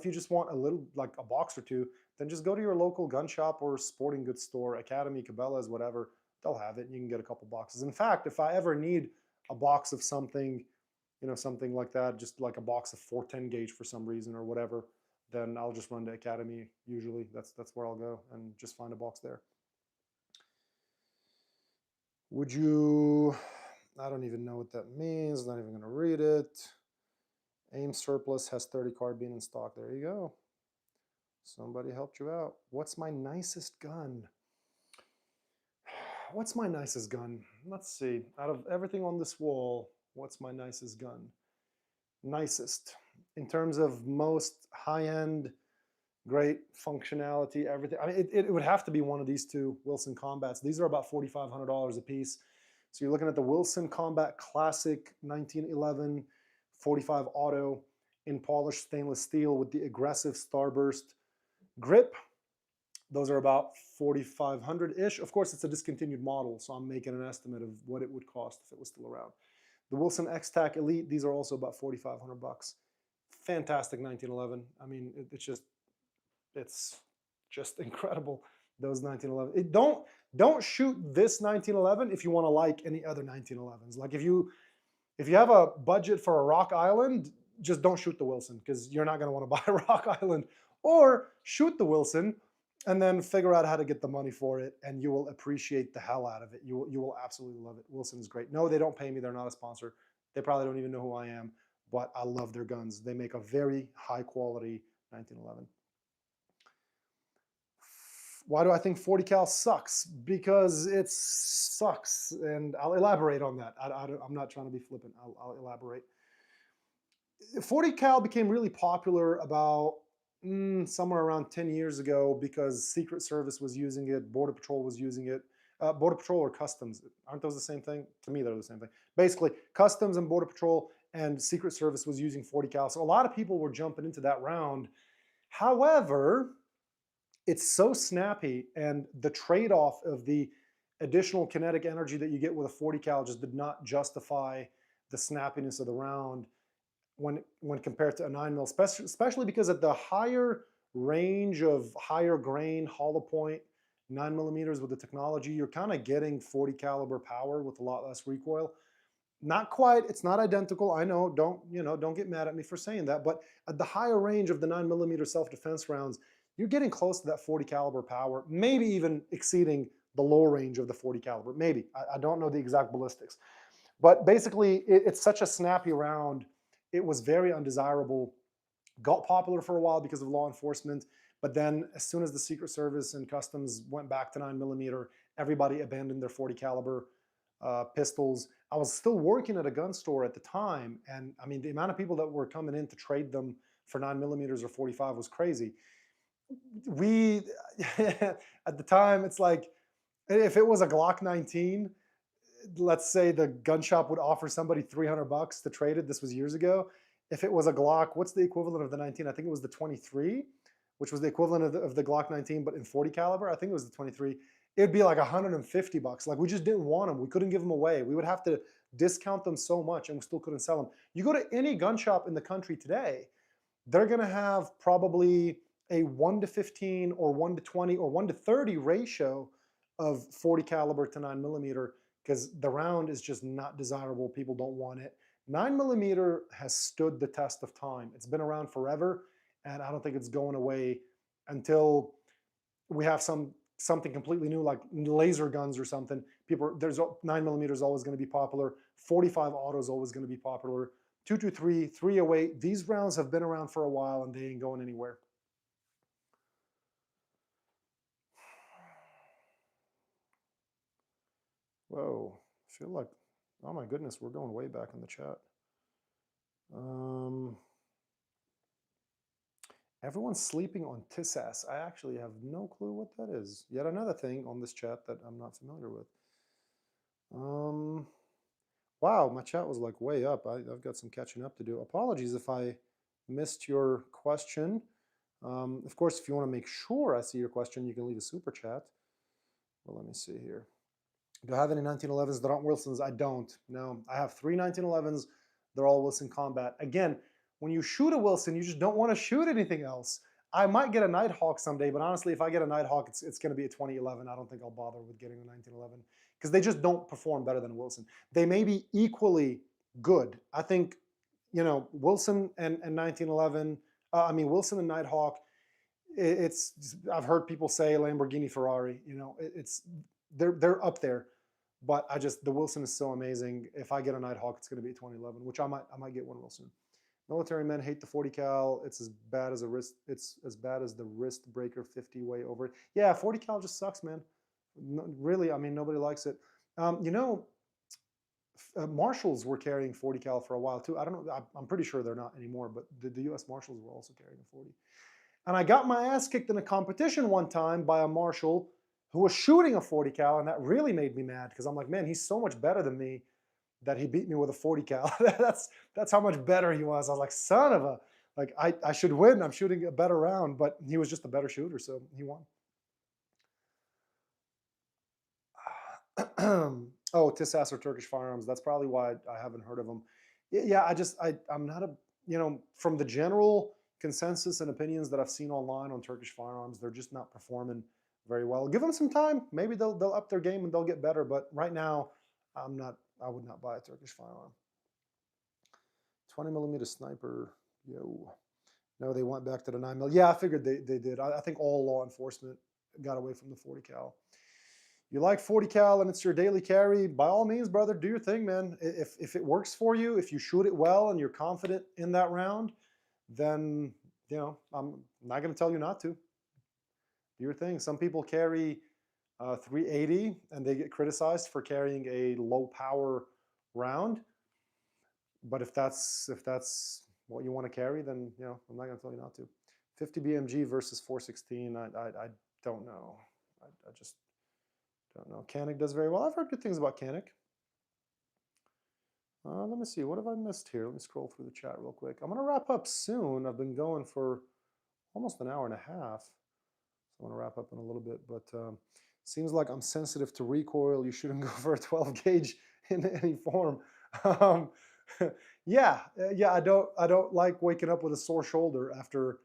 you just want a little, like a box or two, then just go to your local gun shop or sporting goods store, Academy, Cabela's, whatever. They'll have it and you can get a couple boxes. In fact, if I ever need a box of something, something like that, just like a box of 410 gauge for some reason or whatever, then I'll just run to Academy. Usually that's where I'll go and just find a box there. Would you, I don't even know what that means. Not even going to read it. AIM surplus has 30 carbine in stock. There you go. Somebody helped you out. What's my nicest gun? What's my nicest gun? Let's see. Out of everything on this wall, what's my nicest gun? Nicest. In terms of most high-end, great functionality, everything. I mean, it would have to be one of these two Wilson Combats. These are about $4,500 a piece. So you're looking at the Wilson Combat Classic 1911 45 Auto in polished stainless steel with the aggressive starburst grip. Those are about $4,500-ish. Of course, it's a discontinued model, so I'm making an estimate of what it would cost if it was still around. The Wilson X-Tac Elite, these are also about $4,500. Fantastic 1911. I mean, it's just incredible. Those 1911. Don't shoot this 1911 if you want to like any other 1911s. Like if you have a budget for a Rock Island, just don't shoot the Wilson because you're not going to want to buy a Rock Island. Or shoot the Wilson and then figure out how to get the money for it, and you will appreciate the hell out of it. You will absolutely love it. Wilson is great. No, they don't pay me. They're not a sponsor. They probably don't even know who I am, but I love their guns. They make a very high quality 1911. Why do I think 40 cal sucks? Because it sucks, and I'll elaborate on that. I'm not trying to be flippant. I'll elaborate. 40 cal became really popular about somewhere around 10 years ago because Secret Service was using it, Border Patrol was using it. Border Patrol or Customs, aren't those the same thing? To me, they're the same thing. Basically, Customs and Border Patrol and Secret Service was using 40 cal. So a lot of people were jumping into that round. However, it's so snappy, and the trade-off of the additional kinetic energy that you get with a 40 cal just did not justify the snappiness of the round when compared to a 9 mil, especially because at the higher range of higher grain hollow point 9 millimeters with the technology, you're kind of getting 40 caliber power with a lot less recoil. Not quite, it's not identical. I know, don't get mad at me for saying that, but at the higher range of the 9 millimeter self-defense rounds, you're getting close to that 40 caliber power, maybe even exceeding the low range of the 40 caliber. Maybe, I don't know the exact ballistics, but basically it's such a snappy round. It was very undesirable, got popular for a while because of law enforcement, but then as soon as the Secret Service and Customs went back to 9 millimeter, everybody abandoned their 40 caliber pistols. I was still working at a gun store at the time, and I mean, the amount of people that were coming in to trade them for 9 millimeters or 45 was crazy. We, at the time, it's like, if it was a Glock 19, let's say the gun shop would offer somebody $300 to trade it. This was years ago. If it was a Glock, what's the equivalent of the 19? I think it was the 23, which was the equivalent of the Glock 19, but in 40 caliber. I think it was the 23. It'd be like $150. Like, we just didn't want them. We couldn't give them away. We would have to discount them so much, and we still couldn't sell them. You go to any gun shop in the country today, they're going to have probably a 1 to 15 or 1 to 20 or 1 to 30 ratio of 40 caliber to 9 millimeter, because the round is just not desirable. People don't want it. 9 millimeter has stood the test of time. It's been around forever, and I don't think it's going away until we have something completely new, like laser guns or something. There's 9 millimeter is always going to be popular. 45 auto is always going to be popular. 223, 308. These rounds have been around for a while, and they ain't going anywhere. Whoa, I feel like, oh my goodness, we're going way back in the chat. Everyone's sleeping on TISAS. I actually have no clue what that is. Yet another thing on this chat that I'm not familiar with. Wow, my chat was like way up. I've got some catching up to do. Apologies if I missed your question. Of course, if you want to make sure I see your question, you can leave a super chat. Well, let me see here. Do I have any 1911s that aren't Wilsons? I don't. No, I have 3 1911s. They're all Wilson Combat. Again, when you shoot a Wilson, you just don't want to shoot anything else. I might get a Nighthawk someday, but honestly, if I get a Nighthawk, it's going to be a 2011. I don't think I'll bother with getting a 1911 because they just don't perform better than a Wilson. They may be equally good. I think, Wilson and 1911, Wilson and Nighthawk, I've heard people say Lamborghini, Ferrari, they're up there, but the Wilson is so amazing. If I get a Nighthawk, it's going to be a 2011, which I might get one Wilson. Military men hate the 40 cal. It's as bad as the wrist breaker 50 way over it. Yeah, 40 cal just sucks, man. No, really, nobody likes it. Marshals were carrying 40 cal for a while too. I don't know. I'm pretty sure they're not anymore, but the U.S. Marshals were also carrying a 40. And I got my ass kicked in a competition one time by a marshal who was shooting a 40 cal, and that really made me mad because I'm like, man, he's so much better than me that he beat me with a 40 cal. that's how much better he was. I was like, son of a, like, I should win. I'm shooting a better round, but he was just a better shooter, so he won. Oh, TISAS or Turkish Firearms. That's probably why I haven't heard of them. Yeah, I'm not from the general consensus and opinions that I've seen online on Turkish Firearms, they're just not performing very well. Give them some time. Maybe they'll up their game and they'll get better. But right now, I would not buy a Turkish firearm. 20 millimeter sniper, yo. No, they went back to the 9 mil. Yeah, I figured they did. I think all law enforcement got away from the 40 cal. You like 40 cal and it's your daily carry, by all means, brother, do your thing, man. If it works for you, if you shoot it well and you're confident in that round, then I'm not going to tell you not to. Do your thing. Some people carry 380 and they get criticized for carrying a low power round. But if that's what you want to carry, then I'm not going to tell you not to. 50 BMG versus 416. I don't know. I just don't know. Canik does very well. I've heard good things about Canik. Let me see. What have I missed here? Let me scroll through the chat real quick. I'm going to wrap up soon. I've been going for almost an hour and a half. So I'm going to wrap up in a little bit. But seems like I'm sensitive to recoil. You shouldn't go for a 12 gauge in any form. Yeah. I don't like waking up with a sore shoulder after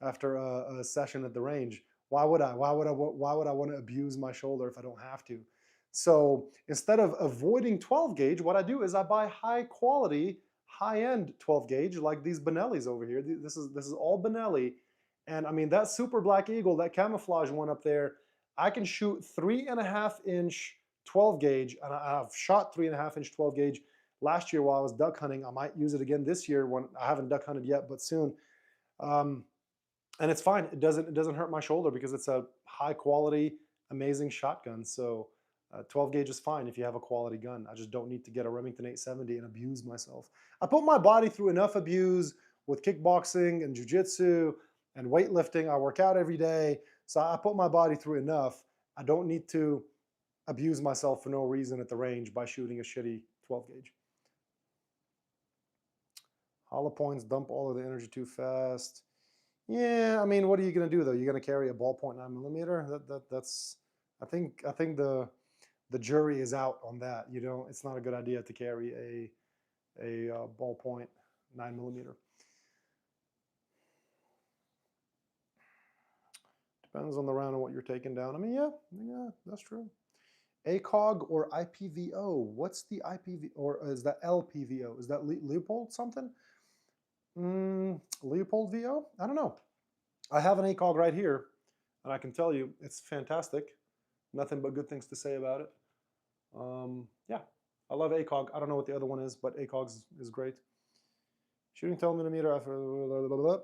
a session at the range. Why would I want to abuse my shoulder if I don't have to? So instead of avoiding 12 gauge, what I do is I buy high quality, high end 12 gauge like these Benellis over here. This is all Benelli, and I mean that Super Black Eagle, that camouflage one up there, I can shoot 3.5 inch 12 gauge, and I've shot 3.5 inch 12 gauge last year while I was duck hunting. I might use it again this year when I haven't duck hunted yet, but soon. And it's fine. It doesn't hurt my shoulder because it's a high quality, amazing shotgun. So 12 gauge is fine if you have a quality gun. I just don't need to get a Remington 870 and abuse myself. I put my body through enough abuse with kickboxing and jiu-jitsu and weightlifting. I work out every day. So I put my body through enough. I don't need to abuse myself for no reason at the range by shooting a shitty 12 gauge. Hollow points dump all of the energy too fast. Yeah, I mean, what are you going to do though? You're going to carry a ballpoint 9mm? That's I think the jury is out on that. It's not a good idea to carry a ballpoint 9mm. Depends on the round and what you're taking down. I mean, yeah, that's true. ACOG or IPVO? What's the IPV, or is that LPVO? Is that Leopold something? Leopold VO? I don't know. I have an ACOG right here, and I can tell you it's fantastic. Nothing but good things to say about it. Yeah, I love ACOG. I don't know what the other one is, but ACOG is great. Shooting 12mm after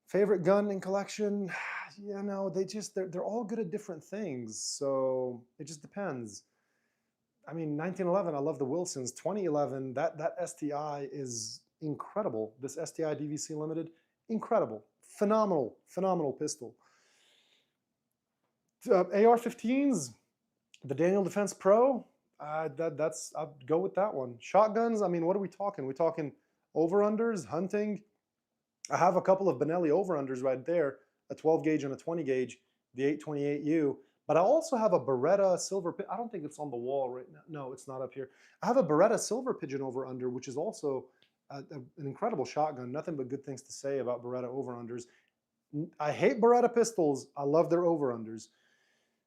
favorite gun in collection. They're all good at different things. So it just depends. I mean, 1911, I love the Wilsons. 2011, that STI is incredible. This STI DVC Limited, incredible. Phenomenal pistol. AR-15s, the Daniel Defense Pro, I'd go with that one. Shotguns, I mean, what are we talking? We're talking over-unders, hunting. I have a couple of Benelli over-unders right there, a 12 gauge and a 20 gauge, the 828U. But I also have a Beretta Silver Pigeon. I don't think it's on the wall right now. No, it's not up here. I have a Beretta Silver Pigeon over-under, which is also an incredible shotgun. Nothing but good things to say about Beretta over-unders. I hate Beretta pistols. I love their over-unders.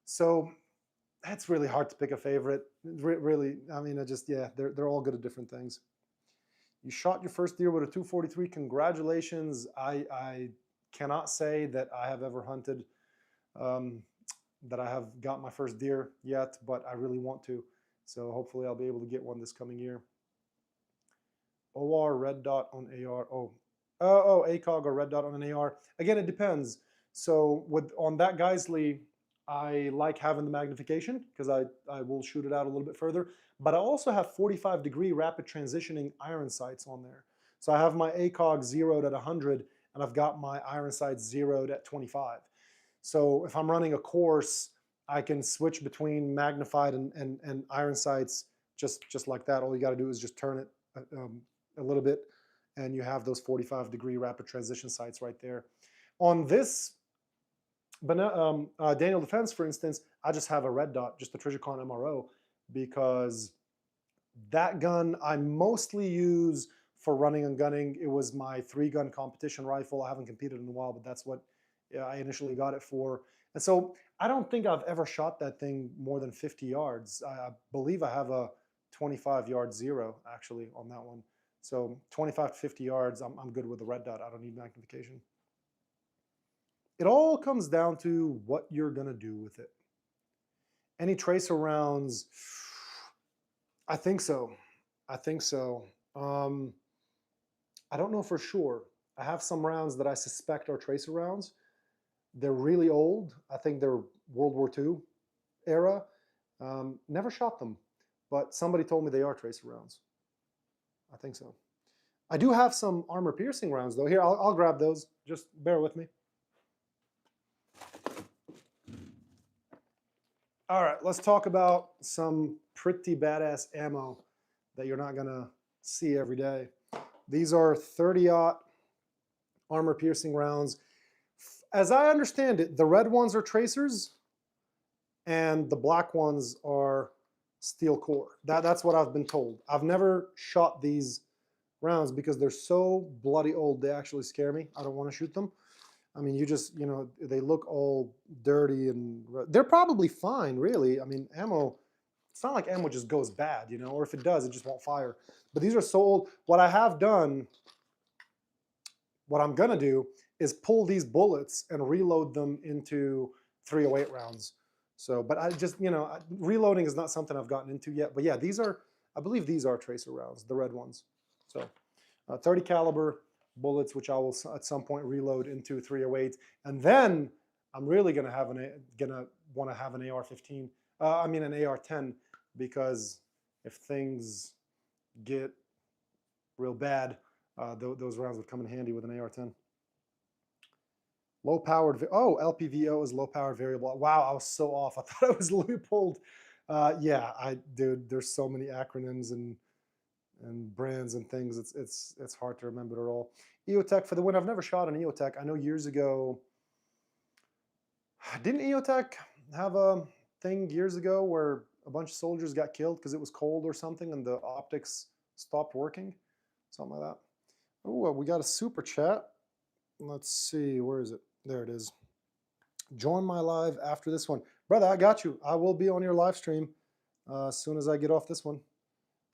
So that's really hard to pick a favorite. Really, I mean, they're all good at different things. You shot your first deer with a 243. Congratulations. I cannot say that I have ever hunted, that I have got my first deer yet, but I really want to. So hopefully I'll be able to get one this coming year. OR, red dot on AR. ACOG or red dot on an AR. Again, it depends. So on that Geissele, I like having the magnification because I will shoot it out a little bit further. But I also have 45-degree rapid transitioning iron sights on there. So I have my ACOG zeroed at 100, and I've got my iron sights zeroed at 25. So if I'm running a course, I can switch between magnified and iron sights just like that. All you got to do is just turn it a little bit, and you have those 45-degree rapid transition sights right there. On this Daniel Defense, for instance, I just have a red dot, just the Trijicon MRO, because that gun I mostly use for running and gunning. It was my 3-gun competition rifle. I haven't competed in a while, but that's what I initially got it for. And so I don't think I've ever shot that thing more than 50 yards. I believe I have a 25-yard zero actually on that one. So 25 to 50 yards, I'm good with the red dot. I don't need magnification. it all comes down to what you're gonna do with it. Any tracer rounds? I think so. I think so. Um, I don't know for sure. I have some rounds that I suspect are tracer rounds. They're really old. I think they're World War II era. Never shot them, but somebody told me they are tracer rounds. I think so. I do have some armor piercing rounds though. Here, I'll grab those. Just bear with me. All right, let's talk about some pretty badass ammo that you're not gonna see every day. These are 30-aught armor piercing rounds. As I understand it, the red ones are tracers and the black ones are steel core. That's what I've been told. I've never shot these rounds because they're so bloody old, they actually scare me. I don't want to shoot them. I mean, they look all dirty and they're probably fine, really. I mean, ammo, it's not like ammo just goes bad, or if it does, it just won't fire. But these are so old. What I have done, what I'm gonna do is pull these bullets and reload them into 308 rounds. So, but I just, reloading is not something I've gotten into yet. But yeah, I believe these are tracer rounds, the red ones. So 30 caliber bullets, which I will at some point reload into 308. And then I'm really gonna want to have an AR-15. An AR-10, because if things get real bad, those rounds would come in handy with an AR-10. Low powered, LPVO is low powered variable. Wow, I was so off. I thought it was Leupold. Yeah, dude, there's so many acronyms and brands and things. It's hard to remember it all. EOTech for the win. I've never shot an EOTech. I know years ago, didn't EOTech have a thing years ago where a bunch of soldiers got killed because it was cold or something and the optics stopped working? Something like that. Oh, we got a super chat. Let's see, where is it? There it is. Join my live after this one. Brother, I got you. I will be on your live stream as soon as I get off this one.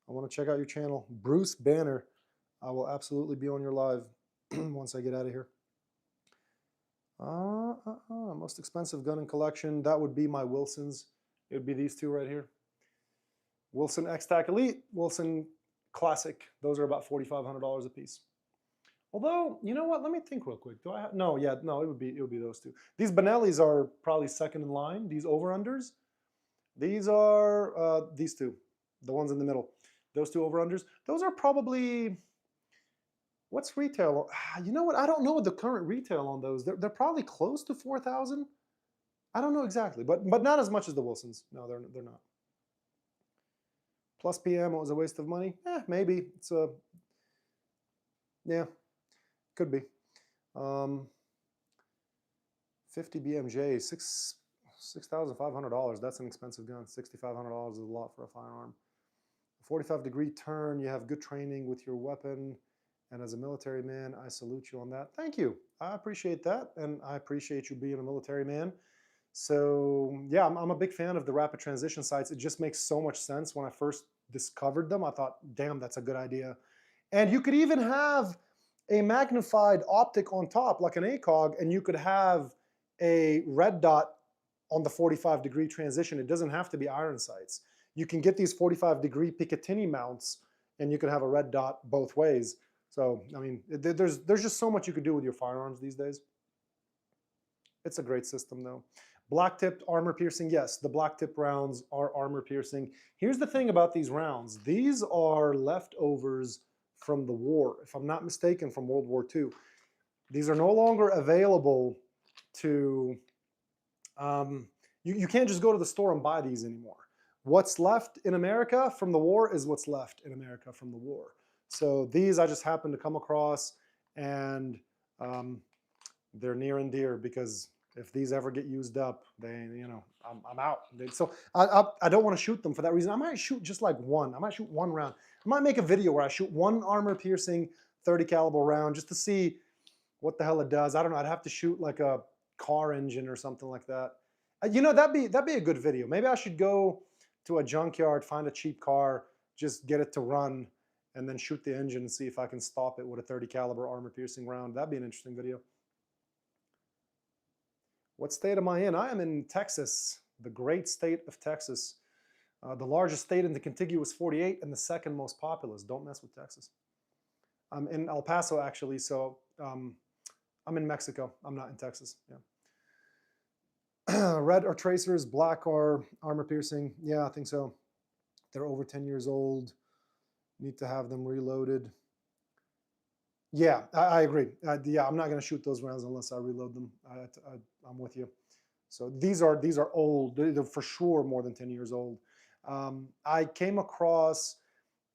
I want to check out your channel. Bruce Banner. I will absolutely be on your live once I get out of here. Most expensive gun in collection. That would be my Wilsons. It would be these two right here. Wilson X-Tac Elite, Wilson Classic. Those are about $4,500 a piece. Although, you know what? Let me think real quick. Do I have? No, yeah, no. It would be those two. These Benellis are probably second in line. These over-unders. These are these two, the ones in the middle. Those two over-unders. Those are probably, what's retail? You know what? I don't know what the current retail on those. They're probably close to 4,000. I don't know exactly, but not as much as the Wilsons. No, they're not. Plus P ammo is a waste of money. Maybe it's a, yeah. Could be. 50 BMJ, $6,500. That's an expensive gun. $6,500 is a lot for a firearm. 45-degree turn. You have good training with your weapon. And as a military man, I salute you on that. Thank you. I appreciate that. And I appreciate you being a military man. So yeah, I'm a big fan of the rapid transition sights. It just makes so much sense. When I first discovered them, I thought, damn, that's a good idea. And you could even have a magnified optic on top, like an ACOG, and you could have a red dot on the 45-degree transition. It doesn't have to be iron sights. You can get these 45-degree Picatinny mounts, and you can have a red dot both ways. So, I mean, there's just so much you could do with your firearms these days. It's a great system, though. Black-tipped armor piercing, yes, the black-tip rounds are armor piercing. Here's the thing about these rounds. These are leftovers from the war, if I'm not mistaken, from World War II. These are no longer available to, you can't just go to the store and buy these anymore. What's left in America from the war is what's left in America from the war. So these I just happened to come across, and they're near and dear, because if these ever get used up, I'm out. So I don't want to shoot them for that reason. I might shoot just like one. I might shoot one round. I might make a video where I shoot one armor piercing 30 caliber round just to see what the hell it does. I don't know. I'd have to shoot like a car engine or something like that. That'd be a good video. Maybe I should go to a junkyard, find a cheap car, just get it to run, and then shoot the engine and see if I can stop it with a 30 caliber armor piercing round. That'd be an interesting video. What state am I in? I am in Texas, the great state of Texas. The largest state in the contiguous 48 and the second most populous. Don't mess with Texas. I'm in El Paso, actually, so I'm in Mexico. I'm not in Texas. Yeah. Red are tracers, black are armor piercing. Yeah, I think so. They're over 10 years old. Need to have them reloaded. Yeah, I agree. Yeah, I'm not going to shoot those rounds unless I reload them. I'm with you. So these are old. They're for sure more than 10 years old. I came across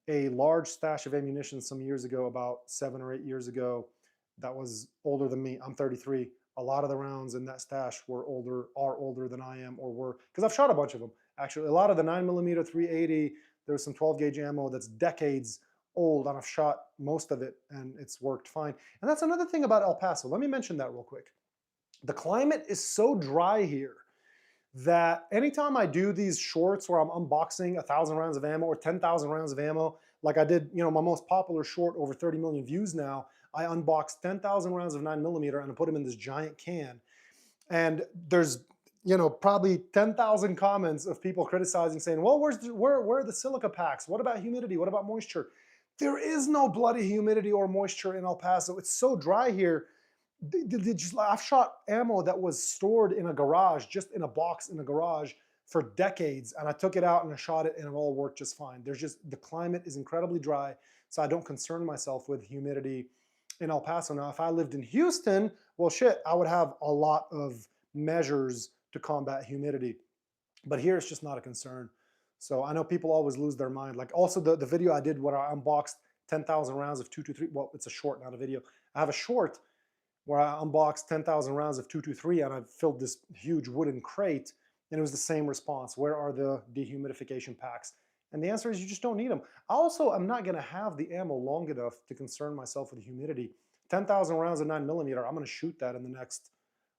a large stash of ammunition some years ago, about 7 or 8 years ago, that was older than me. I'm 33. A lot of the rounds in that stash are older than I am, or were, because I've shot a bunch of them. Actually, a lot of the 9mm 380, there's some 12 gauge ammo that's decades old, and I've shot most of it, and it's worked fine. And that's another thing about El Paso. Let me mention that real quick. The climate is so dry here that anytime I do these shorts where I'm unboxing 1,000 rounds of ammo or 10,000 rounds of ammo, like I did, my most popular short, over 30 million views now, I unboxed 10,000 rounds of 9mm and I put them in this giant can. And there's, probably 10,000 comments of people criticizing, saying, well, where are the silica packs? What about humidity? What about moisture? There is no bloody humidity or moisture in El Paso. It's so dry here. I've shot ammo that was stored in a garage, just in a box in a garage for decades, and I took it out and I shot it and it all worked just fine. The climate is incredibly dry, so I don't concern myself with humidity in El Paso. Now, if I lived in Houston, well, shit, I would have a lot of measures to combat humidity, but here it's just not a concern. So I know people always lose their mind. Like also the video I did where I unboxed 10,000 rounds of 223, well, it's a short, not a video. I have a short where I unboxed 10,000 rounds of 223 and I filled this huge wooden crate, and it was the same response. Where are the dehumidification packs? And the answer is you just don't need them. Also, I'm not going to have the ammo long enough to concern myself with the humidity. 10,000 rounds of 9mm, I'm going to shoot that in the next,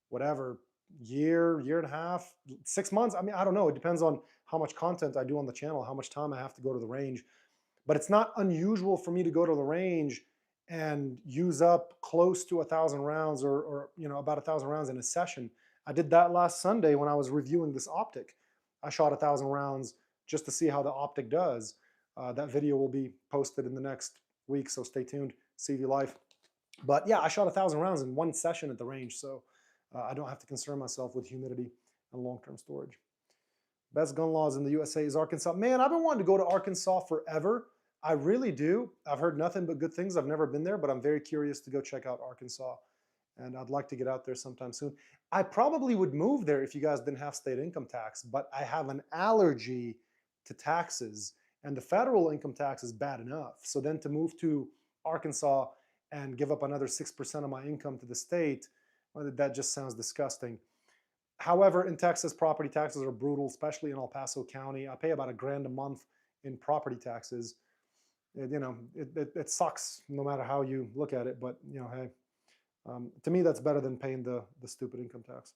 whatever, year and a half, 6 months. I mean, I don't know. It depends on how much content I do on the channel, how much time I have to go to the range. But it's not unusual for me to go to the range and use up close to 1,000 rounds or about 1,000 rounds in a session. I did that last Sunday when I was reviewing this optic. I shot 1,000 rounds just to see how the optic does. That video will be posted in the next week, so stay tuned. CV Life. But yeah, I shot 1,000 rounds in one session at the range, so I don't have to concern myself with humidity and long-term storage. Best gun laws in the USA is Arkansas. Man, I've been wanting to go to Arkansas forever. I really do. I've heard nothing but good things. I've never been there, but I'm very curious to go check out Arkansas. And I'd like to get out there sometime soon. I probably would move there if you guys didn't have state income tax, but I have an allergy to taxes, and the federal income tax is bad enough. So then to move to Arkansas and give up another 6% of my income to the state, well, that just sounds disgusting. However, in Texas, property taxes are brutal, especially in El Paso County. I pay about $1,000 a month in property taxes. It sucks no matter how you look at it, but hey, to me that's better than paying the stupid income tax.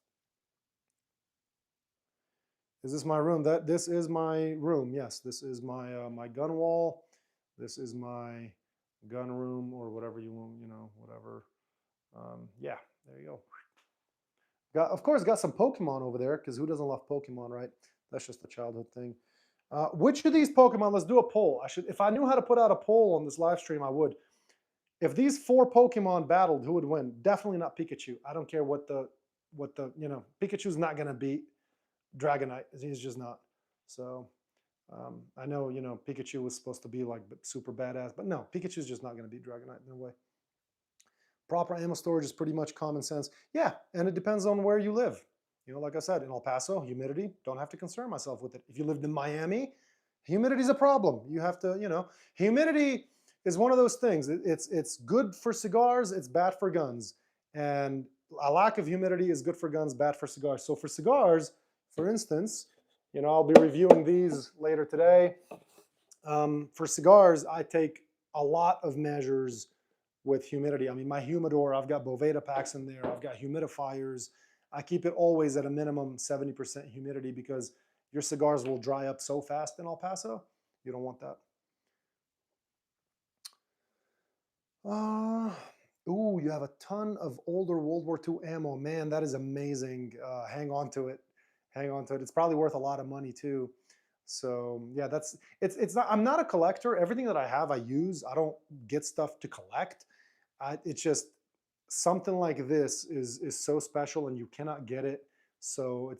Is this my room? This is my room. Yes, this is my my gun wall. This is my gun room, or whatever you want, whatever. Yeah, there you go. Of course, got some Pokemon over there, because who doesn't love Pokemon, right? That's just a childhood thing. Which of these Pokemon, let's do a poll. If I knew how to put out a poll on this live stream, I would. If these 4 Pokemon battled, who would win? Definitely not Pikachu. I don't care what Pikachu's not going to beat Dragonite. He's just not. So I know, Pikachu was supposed to be like super badass, but no, Pikachu's just not going to beat Dragonite. No way. Proper ammo storage is pretty much common sense. Yeah, and it depends on where you live. Like I said, in El Paso, humidity, don't have to concern myself with it. If you lived in Miami, humidity is a problem. You have to, humidity is one of those things. It's good for cigars, it's bad for guns. And a lack of humidity is good for guns, bad for cigars. So for cigars, for instance, I'll be reviewing these later today. For cigars, I take a lot of measures with humidity. I mean, my humidor, I've got Boveda packs in there. I've got humidifiers. I keep it always at a minimum 70% humidity, because your cigars will dry up so fast in El Paso. You don't want that. Ooh, you have a ton of older World War II ammo. Man, that is amazing. Hang on to it. Hang on to it. It's probably worth a lot of money too. So yeah, that's it's not. I'm not a collector. Everything that I have, I use. I don't get stuff to collect. It's just something like this is so special, and you cannot get it. So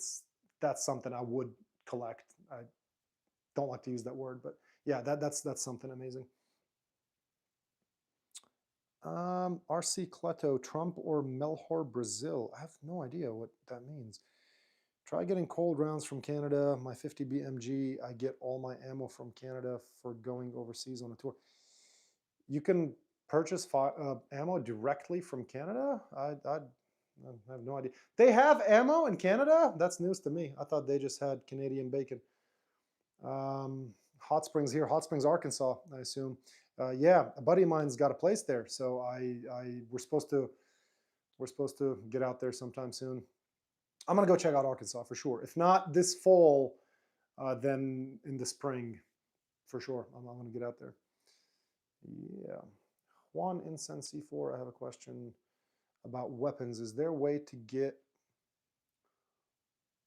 that's something I would collect. I don't like to use that word, but yeah, that's something amazing. RC Cleto, Trump or Melhor Brazil? I have no idea what that means. Try getting cold rounds from Canada. My 50 BMG, I get all my ammo from Canada for going overseas on a tour. You can purchase ammo directly from Canada? I have no idea. They have ammo in Canada? That's news to me. I thought they just had Canadian bacon. Hot Springs here, Hot Springs, Arkansas, I assume. Yeah, a buddy of mine's got a place there, so we're supposed to get out there sometime soon. I'm gonna go check out Arkansas for sure. If not this fall, then in the spring, for sure. I'm gonna get out there. Yeah. Juan Incense C4, I have a question about weapons. Is there a way to get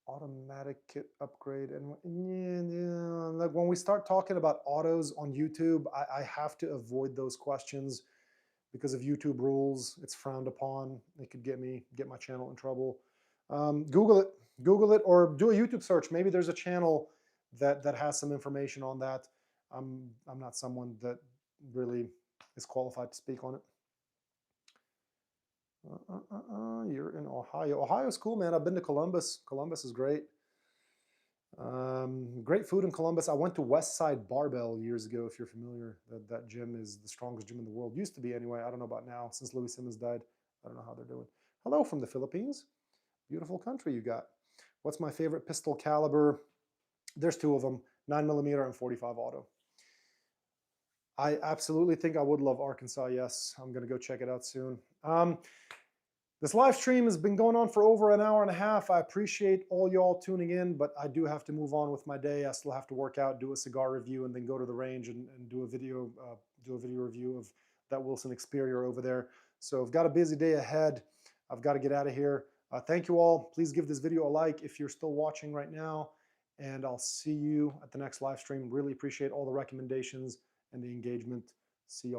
automatic kit upgrade? And yeah, like when we start talking about autos on YouTube, I have to avoid those questions because of YouTube rules. It's frowned upon. It could get my channel in trouble. Google it, or do a YouTube search. Maybe there's a channel that has some information on that. I'm not someone that really is qualified to speak on it. You're in Ohio. Ohio's cool, man. I've been to Columbus. Columbus is great. Great food in Columbus. I went to West Side Barbell years ago, if you're familiar. That gym is the strongest gym in the world. Used to be anyway. I don't know about now. Since Louis Simmons died, I don't know how they're doing. Hello from the Philippines. Beautiful country you got. What's my favorite pistol caliber? There's two of them, 9mm and 45 auto. I absolutely think I would love Arkansas. Yes, I'm going to go check it out soon. This live stream has been going on for over an hour and a half. I appreciate all y'all tuning in, but I do have to move on with my day. I still have to work out, do a cigar review, and then go to the range and do a video review of that Wilson Experior over there. So I've got a busy day ahead. I've got to get out of here. Thank you all. Please give this video a like if you're still watching right now, and I'll see you at the next live stream. Really appreciate all the recommendations and the engagement. See y'all.